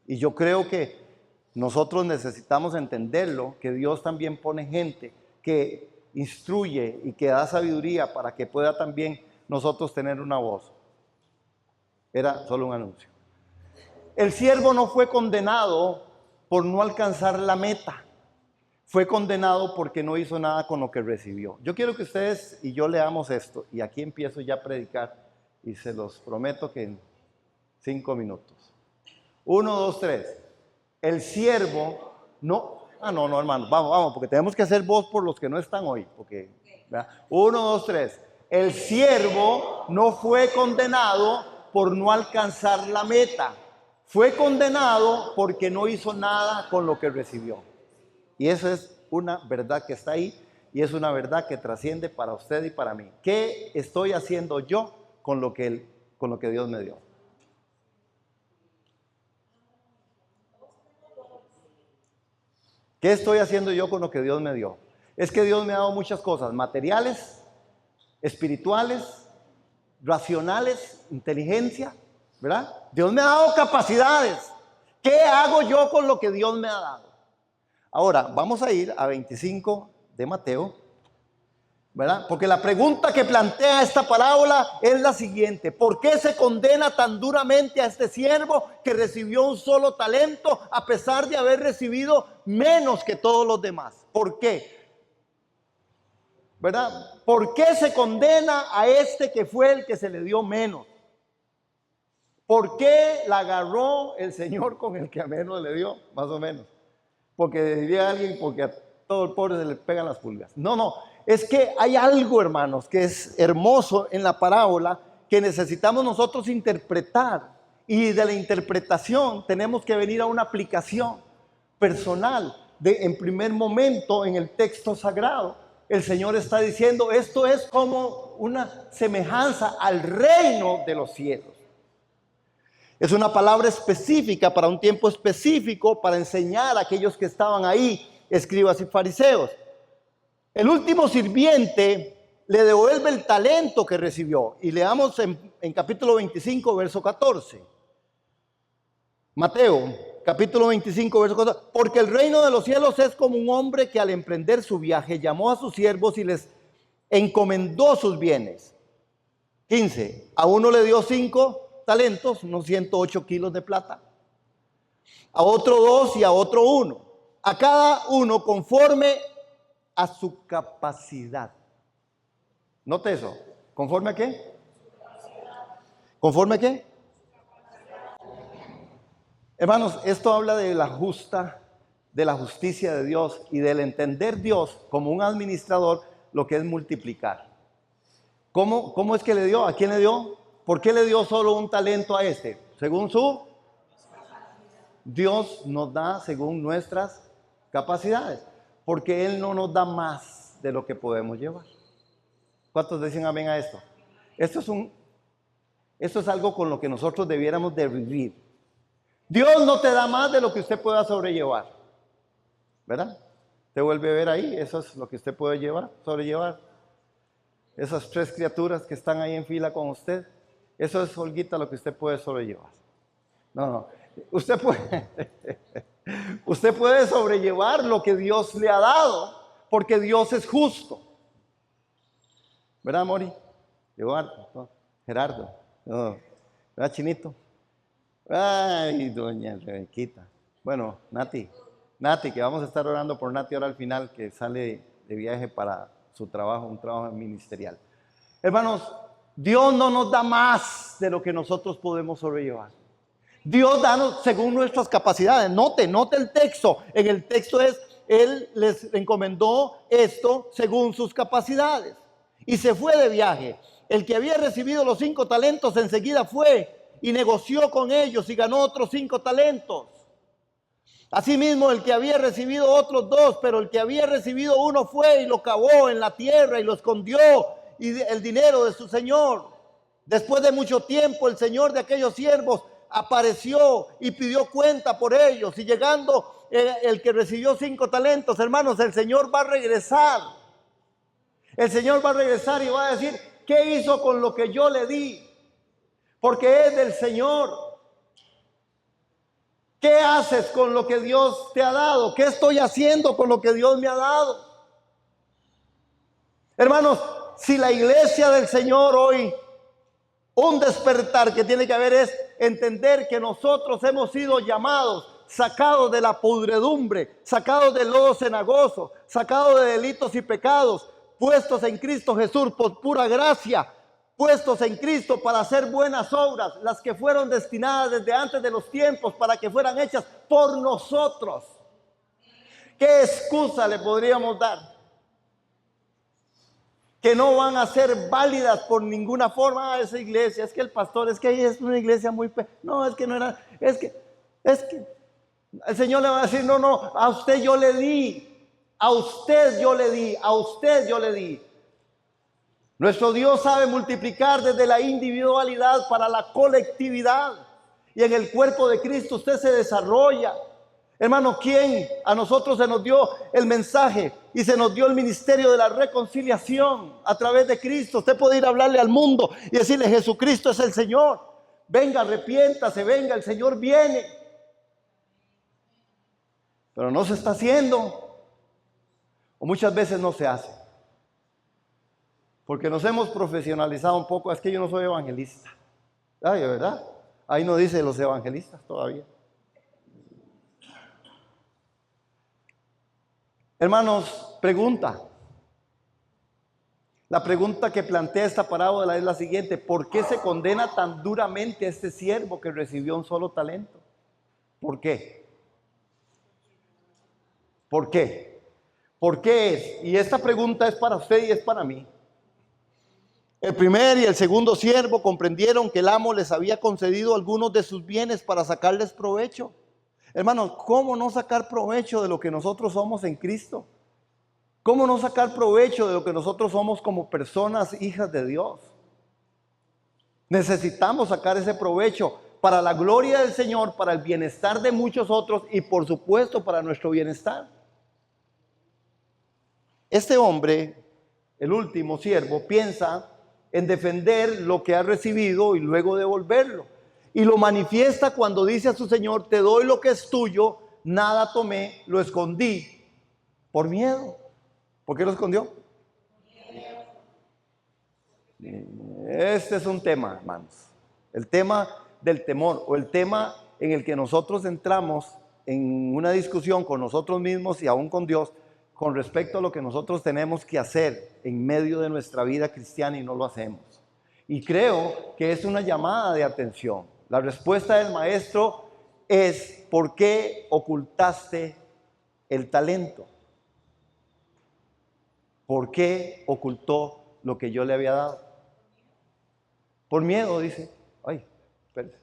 Y yo creo que nosotros necesitamos entenderlo, que Dios también pone gente que instruye y que da sabiduría para que pueda también nosotros tener una voz. Era solo un anuncio. El siervo no fue condenado por no alcanzar la meta. Fue condenado porque no hizo nada con lo que recibió. Yo quiero que ustedes y yo leamos esto. Y aquí empiezo ya a predicar. Y se los prometo que en 5 minutos. 1, 2, 3. El siervo no... no, hermano. Vamos, porque tenemos que hacer voz por los que no están hoy. Porque, 1, 2, 3. El siervo no fue condenado por no alcanzar la meta. Fue condenado porque no hizo nada con lo que recibió. Y eso es una verdad que está ahí y es una verdad que trasciende para usted y para mí. ¿Qué estoy haciendo yo con lo que Dios me dio? ¿Qué estoy haciendo yo con lo que Dios me dio? Es que Dios me ha dado muchas cosas, materiales, espirituales, racionales, inteligencia, ¿verdad? Dios me ha dado capacidades. ¿Qué hago yo con lo que Dios me ha dado? Ahora, vamos a ir a 25 de Mateo, ¿verdad? Porque la pregunta que plantea esta parábola es la siguiente: ¿por qué se condena tan duramente a este siervo que recibió un solo talento a pesar de haber recibido menos que todos los demás? ¿Por qué? ¿Verdad? ¿Por qué se condena a este que fue el que se le dio menos? ¿Por qué la agarró el Señor con el que a menos le dio? Más o menos. Porque diría alguien, porque a todo el pobre se le pegan las pulgas. No, es que hay algo, hermanos, que es hermoso en la parábola que necesitamos nosotros interpretar. Y de la interpretación tenemos que venir a una aplicación personal. En primer momento, en el texto sagrado, el Señor está diciendo, esto es como una semejanza al reino de los cielos. Es una palabra específica para un tiempo específico para enseñar a aquellos que estaban ahí, escribas y fariseos. El último sirviente le devuelve el talento que recibió. Y leamos en capítulo 25, verso 14. Mateo, capítulo 25, verso 14. Porque el reino de los cielos es como un hombre que al emprender su viaje llamó a sus siervos y les encomendó sus bienes. 15. A uno le dio 5 talentos, unos 108 kilos de plata. A otro 2 y a otro 1. A cada uno conforme a su capacidad. Note eso. ¿Conforme a qué? ¿Conforme a qué? Hermanos, esto habla de la justicia de Dios y del entender Dios como un administrador, lo que es multiplicar. ¿Cómo es que le dio? ¿A quién le dio? ¿Por qué le dio solo un talento a este? Según Dios nos da según nuestras capacidades, porque Él no nos da más de lo que podemos llevar. ¿Cuántos dicen amén a esto? Esto es algo con lo que nosotros debiéramos de vivir. Dios no te da más de lo que usted pueda sobrellevar, ¿verdad? Te vuelve a ver ahí, eso es lo que usted puede sobrellevar. esas 3 criaturas que están ahí en fila con usted. Eso es, Olguita, lo que usted puede sobrellevar. No, usted puede, usted puede sobrellevar lo que Dios le ha dado, porque Dios es justo. ¿Verdad, Mori? Eduardo, no, Gerardo, no, ¿verdad, Chinito? Ay, doña Rebequita. Bueno, Nati, que vamos a estar orando por Nati ahora al final, que sale de viaje para su trabajo, un trabajo ministerial. Hermanos, Dios no nos da más de lo que nosotros podemos sobrellevar. Dios da según nuestras capacidades. Note el texto. En el texto es, Él les encomendó esto según sus capacidades. Y se fue de viaje. El que había recibido los 5 talentos enseguida fue y negoció con ellos y ganó otros 5 talentos. Asimismo, el que había recibido otros 2, pero el que había recibido 1 fue y lo cavó en la tierra y lo escondió, y el dinero de su señor. Después de mucho tiempo, el señor de aquellos siervos apareció y pidió cuenta por ellos. Y llegando el que recibió 5 talentos, hermanos, el Señor va a regresar. El Señor va a regresar y va a decir, ¿qué hizo con lo que yo le di? Porque es del Señor. ¿Qué haces con lo que Dios te ha dado? ¿Qué estoy haciendo con lo que Dios me ha dado? Hermanos, si la iglesia del Señor hoy, un despertar que tiene que haber es entender que nosotros hemos sido llamados, sacados de la podredumbre, sacados del lodo cenagoso, sacados de delitos y pecados, puestos en Cristo Jesús por pura gracia, puestos en Cristo para hacer buenas obras, las que fueron destinadas desde antes de los tiempos para que fueran hechas por nosotros. ¿Qué excusa le podríamos dar? Que no van a ser válidas por ninguna forma. A esa iglesia, es que el pastor, es que ahí es una iglesia muy... No, es que no era, es que el Señor le va a decir, no, a usted yo le di, a usted yo le di, a usted yo le di. Nuestro Dios sabe multiplicar desde la individualidad para la colectividad. Y en el cuerpo de Cristo usted se desarrolla. Hermano, ¿quién? A nosotros se nos dio el mensaje y se nos dio el ministerio de la reconciliación a través de Cristo. Usted puede ir a hablarle al mundo y decirle, Jesucristo es el Señor. Venga, arrepiéntase, venga, el Señor viene. Pero no se está haciendo. O muchas veces no se hace. Porque nos hemos profesionalizado un poco. Es que yo no soy evangelista. Ay, ¿verdad? Ahí no dice los evangelistas todavía. Hermanos, pregunta. La pregunta que plantea esta parábola es la siguiente: ¿por qué se condena tan duramente a este siervo que recibió un solo talento? ¿Por qué? ¿Por qué? ¿Por qué es? Y esta pregunta es para usted y es para mí. El primer y el segundo siervo comprendieron que el amo les había concedido algunos de sus bienes para sacarles provecho. Hermanos, ¿cómo no sacar provecho de lo que nosotros somos en Cristo? ¿Cómo no sacar provecho de lo que nosotros somos como personas hijas de Dios? Necesitamos sacar ese provecho para la gloria del Señor, para el bienestar de muchos otros y por supuesto para nuestro bienestar. Este hombre, el último siervo, piensa en defender lo que ha recibido y luego devolverlo. Y lo manifiesta cuando dice a su Señor, te doy lo que es tuyo, nada tomé, lo escondí por miedo. ¿Por qué lo escondió? Este es un tema, hermanos. El tema del temor o el tema en el que nosotros entramos en una discusión con nosotros mismos y aún con Dios con respecto a lo que nosotros tenemos que hacer en medio de nuestra vida cristiana y no lo hacemos. Y creo que es una llamada de atención. La respuesta del maestro es: ¿por qué ocultaste el talento? ¿Por qué ocultó lo que yo le había dado? Por miedo, dice. Ay, espérate.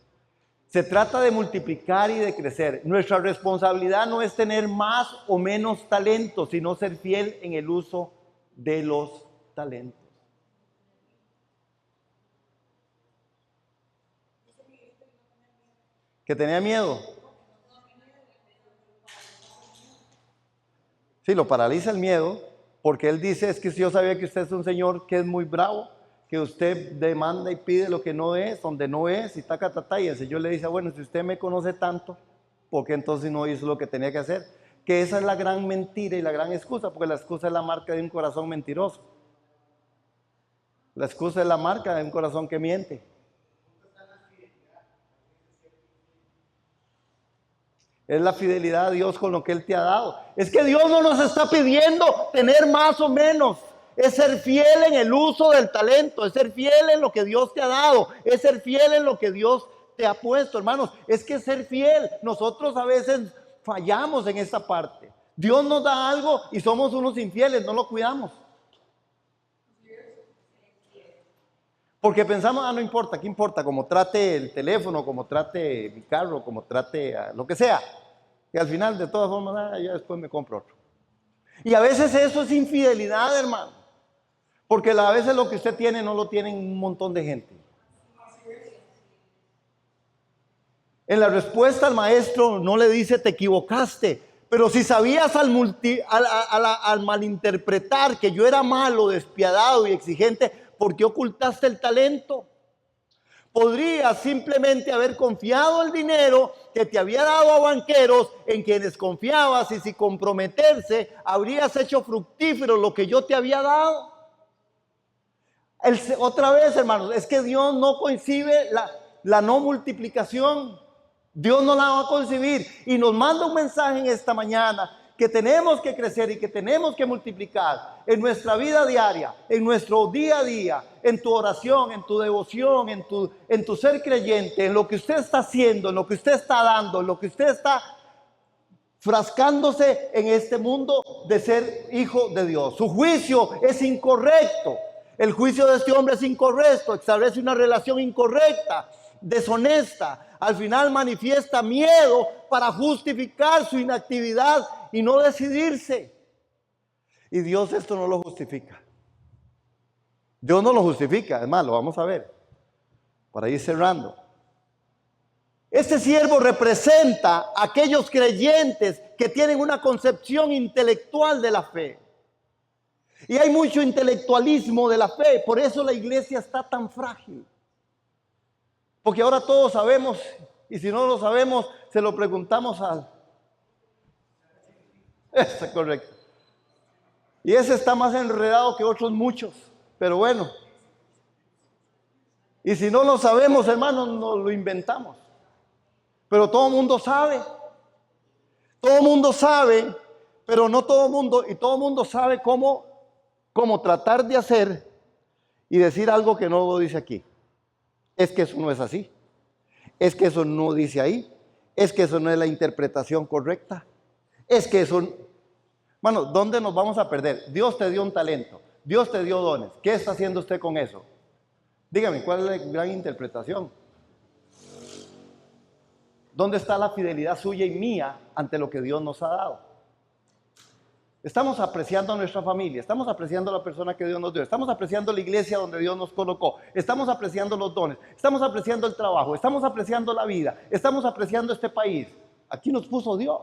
Se trata de multiplicar y de crecer. Nuestra responsabilidad no es tener más o menos talentos, sino ser fiel en el uso de los talentos. ¿Que tenía miedo? Sí, lo paraliza el miedo. Porque Él dice, es que yo sabía que usted es un Señor que es muy bravo, que usted demanda y pide lo que no es, donde no es, y taca, y el Señor le dice, bueno, si usted me conoce tanto, ¿por qué entonces no hizo lo que tenía que hacer? Que esa es la gran mentira y la gran excusa, porque la excusa es la marca de un corazón mentiroso. La excusa es la marca de un corazón que miente. Es la fidelidad a Dios con lo que Él te ha dado. Es que Dios no nos está pidiendo tener más o menos. Es ser fiel en el uso del talento. Es ser fiel en lo que Dios te ha dado. Es ser fiel en lo que Dios te ha puesto, hermanos. Es que ser fiel. Nosotros a veces fallamos en esta parte. Dios nos da algo y somos unos infieles, no lo cuidamos. Porque pensamos, no importa, ¿qué importa? Como trate el teléfono, como trate mi carro, como trate lo que sea. Y al final, de todas formas, ya después me compro otro. Y a veces eso es infidelidad, hermano. Porque a veces lo que usted tiene no lo tienen un montón de gente. En la respuesta al maestro no le dice te equivocaste. Pero si sabías al malinterpretar que yo era malo, despiadado y exigente, ¿por qué ocultaste el talento? Podrías simplemente haber confiado el dinero que te había dado a banqueros en quienes confiabas y sin comprometerse habrías hecho fructífero lo que yo te había dado. Otra vez, hermanos, es que Dios no concibe la no multiplicación. Dios no la va a concebir y nos manda un mensaje en esta mañana que tenemos que crecer y que tenemos que multiplicar en nuestra vida diaria, en nuestro día a día, en tu oración, en tu devoción, en tu ser creyente, en lo que usted está haciendo, en lo que usted está dando, en lo que usted está frascándose en este mundo de ser hijo de Dios. Su juicio es incorrecto. El juicio de este hombre es incorrecto, establece una relación incorrecta, deshonesta. Al final manifiesta miedo para justificar su inactividad y no decidirse. Y Dios esto no lo justifica. Dios no lo justifica, además lo vamos a ver para ir cerrando. Este siervo representa a aquellos creyentes que tienen una concepción intelectual de la fe. Y hay mucho intelectualismo de la fe, por eso la iglesia está tan frágil. Porque ahora todos sabemos, y si no lo sabemos, se lo preguntamos al... Eso es correcto. Y ese está más enredado que otros muchos, pero bueno. Y si no lo sabemos, hermanos, nos lo inventamos. Pero todo el mundo sabe. Todo el mundo sabe, pero no todo el mundo, y todo el mundo sabe cómo tratar de hacer y decir algo que no lo dice aquí. Es que eso no es así. Es que eso no dice ahí. Es que eso no es la interpretación correcta. Es que eso... Bueno, ¿dónde nos vamos a perder? Dios te dio un talento. Dios te dio dones. ¿Qué está haciendo usted con eso? Dígame, ¿cuál es la gran interpretación? ¿Dónde está la fidelidad suya y mía ante lo que Dios nos ha dado? Estamos apreciando a nuestra familia, estamos apreciando a la persona que Dios nos dio, estamos apreciando la iglesia donde Dios nos colocó, estamos apreciando los dones, estamos apreciando el trabajo, estamos apreciando la vida, estamos apreciando este país. Aquí nos puso Dios.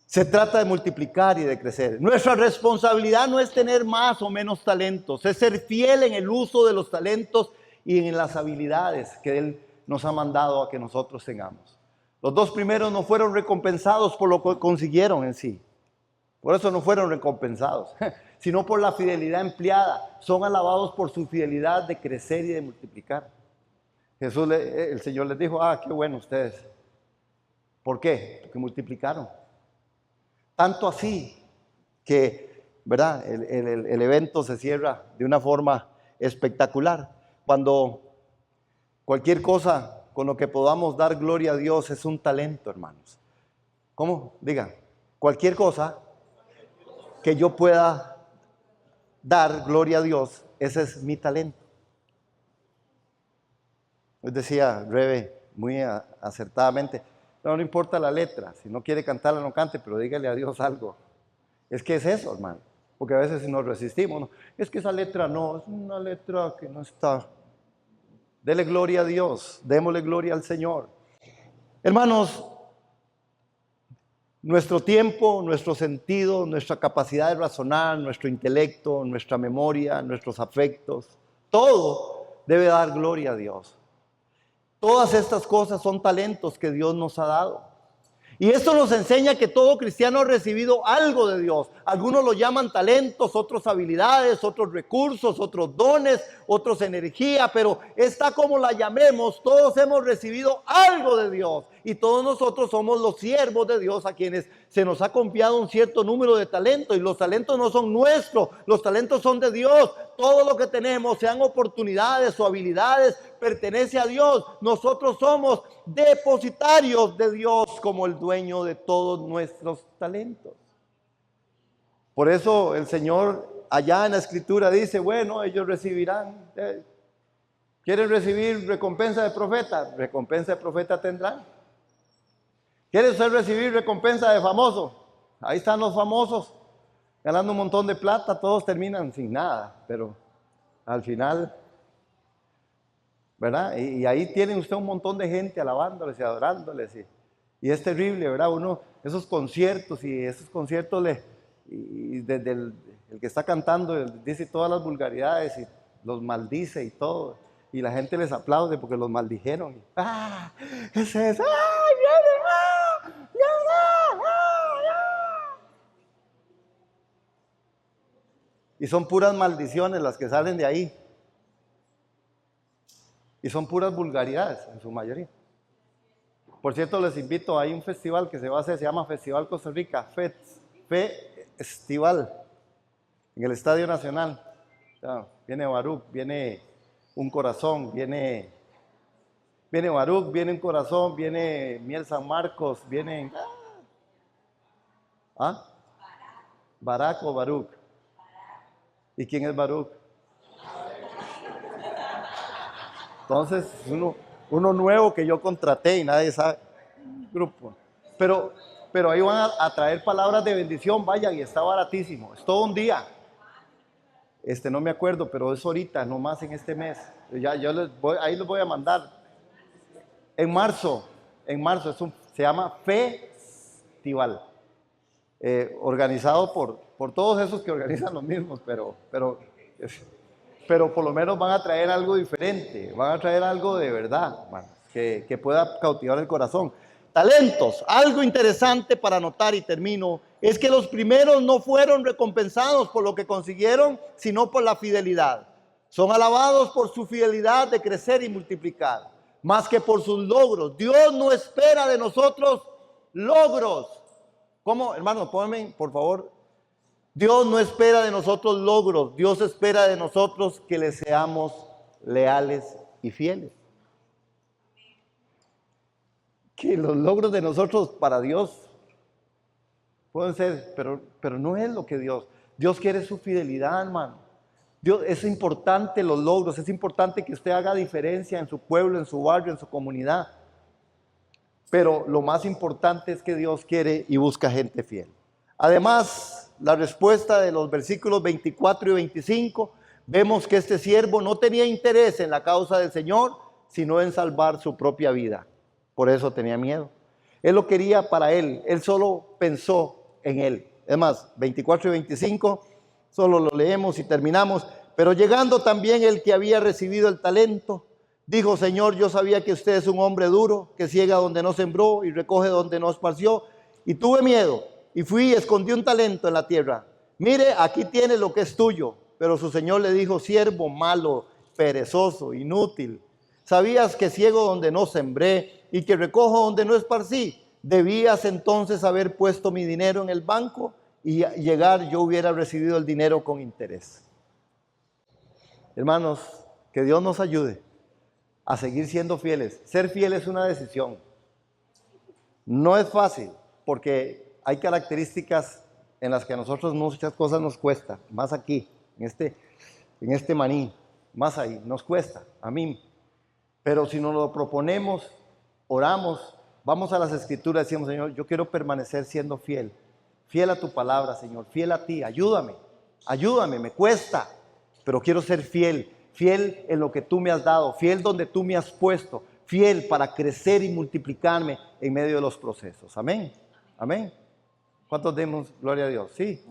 Se trata de multiplicar y de crecer. Nuestra responsabilidad no es tener más o menos talentos, es ser fiel en el uso de los talentos y en las habilidades que Él nos ha mandado a que nosotros tengamos. Los dos primeros no fueron recompensados por lo que consiguieron en sí. Por eso no fueron recompensados, sino por la fidelidad empleada. Son alabados por su fidelidad de crecer y de multiplicar. El Señor les dijo, qué bueno ustedes. ¿Por qué? Porque multiplicaron. Tanto así que, ¿verdad? El evento se cierra de una forma espectacular. Cuando cualquier cosa con lo que podamos dar gloria a Dios es un talento, hermanos. ¿Cómo? Digan, cualquier cosa que yo pueda dar gloria a Dios, ese es mi talento. Les decía Rebe muy acertadamente, no importa la letra, si no quiere cantarla no cante, pero dígale a Dios algo. Es que es eso, hermano, porque a veces nos resistimos, ¿no? Es que esa letra no, es una letra que no está. Dele gloria a Dios, démosle gloria al Señor. Hermanos, nuestro tiempo, nuestro sentido, nuestra capacidad de razonar, nuestro intelecto, nuestra memoria, nuestros afectos, todo debe dar gloria a Dios. Todas estas cosas son talentos que Dios nos ha dado. Y esto nos enseña que todo cristiano ha recibido algo de Dios. Algunos lo llaman talentos, otros habilidades, otros recursos, otros dones, otros energía, pero está como la llamemos, todos hemos recibido algo de Dios. Y todos nosotros somos los siervos de Dios a quienes se nos ha confiado un cierto número de talentos. Y los talentos no son nuestros, los talentos son de Dios. Todo lo que tenemos, sean oportunidades o habilidades, pertenece a Dios. Nosotros somos depositarios de Dios como el dueño de todos nuestros talentos. Por eso el Señor allá en la Escritura dice, bueno, ellos recibirán. ¿Quieren recibir recompensa de profeta? Recompensa de profeta tendrán. ¿Quieren recibir recompensa de famoso? Ahí están los famosos, ganando un montón de plata, todos terminan sin nada, pero al final, ¿verdad? Y ahí tiene usted un montón de gente alabándoles y adorándoles, y es terrible, ¿verdad? Esos conciertos, y desde el que está cantando dice todas las vulgaridades y los maldice y todo, y la gente les aplaude porque los maldijeron. ¡Ah! Ese es, ¡ay, viene! ¡Ah! ¡Viene! ¡Ah! Y son puras maldiciones las que salen de ahí. Y son puras vulgaridades en su mayoría. Por cierto, les invito, hay un festival que se va a hacer, se llama Festival Costa Rica, Festival, en el Estadio Nacional. O sea, viene Baruch, viene un corazón, viene Baruch, viene un corazón, viene Miel San Marcos, viene... ¿Ah? Barak o Baruch. ¿Y quién es Baruch? Entonces, uno nuevo que yo contraté y nadie sabe. Grupo. Pero ahí van a traer palabras de bendición, vayan, y está baratísimo. Es todo un día. No me acuerdo, pero es ahorita, no más en este mes. Ahí les voy a mandar. En marzo, se llama Festival. Organizado por todos esos que organizan los mismos, pero por lo menos van a traer algo diferente, van a traer algo de verdad, que pueda cautivar el corazón. Talentos, algo interesante para notar y termino, es que los primeros no fueron recompensados por lo que consiguieron, sino por la fidelidad. Son alabados por su fidelidad de crecer y multiplicar, más que por sus logros. Dios no espera de nosotros logros. ¿Cómo, hermano? Pónganme, por favor. Dios no espera de nosotros logros. Dios espera de nosotros que le seamos leales y fieles. Que los logros de nosotros para Dios pueden ser, pero no es lo que Dios quiere su fidelidad, hermano. Es importante los logros, es importante que usted haga diferencia en su pueblo, en su barrio, en su comunidad. Pero lo más importante es que Dios quiere y busca gente fiel. Además, la respuesta de los versículos 24 y 25, vemos que este siervo no tenía interés en la causa del Señor, sino en salvar su propia vida. Por eso tenía miedo. Él lo quería para él solo pensó en él. Es más, 24 y 25, solo lo leemos y terminamos. Pero llegando también el que había recibido el talento, dijo: Señor, yo sabía que usted es un hombre duro, que ciega donde no sembró y recoge donde no esparció. Y tuve miedo y fui y escondí un talento en la tierra. Mire, aquí tiene lo que es tuyo. Pero su señor le dijo: siervo malo, perezoso, inútil. Sabías que ciego donde no sembré y que recojo donde no esparcí. Debías entonces haber puesto mi dinero en el banco y llegar yo hubiera recibido el dinero con interés. Hermanos, que Dios nos ayude a seguir siendo fieles. Ser fiel es una decisión. No es fácil, porque hay características en las que a nosotros muchas cosas nos cuesta. Más aquí, en este maní, más ahí, nos cuesta, a mí. Pero si nos lo proponemos, oramos, vamos a las Escrituras y decimos: Señor, yo quiero permanecer siendo fiel. Fiel a tu palabra, Señor, fiel a ti. Ayúdame, me cuesta, pero quiero ser fiel. Fiel en lo que tú me has dado, fiel donde tú me has puesto, fiel para crecer y multiplicarme en medio de los procesos. Amén. Amén. ¿Cuántos demos gloria a Dios? Sí.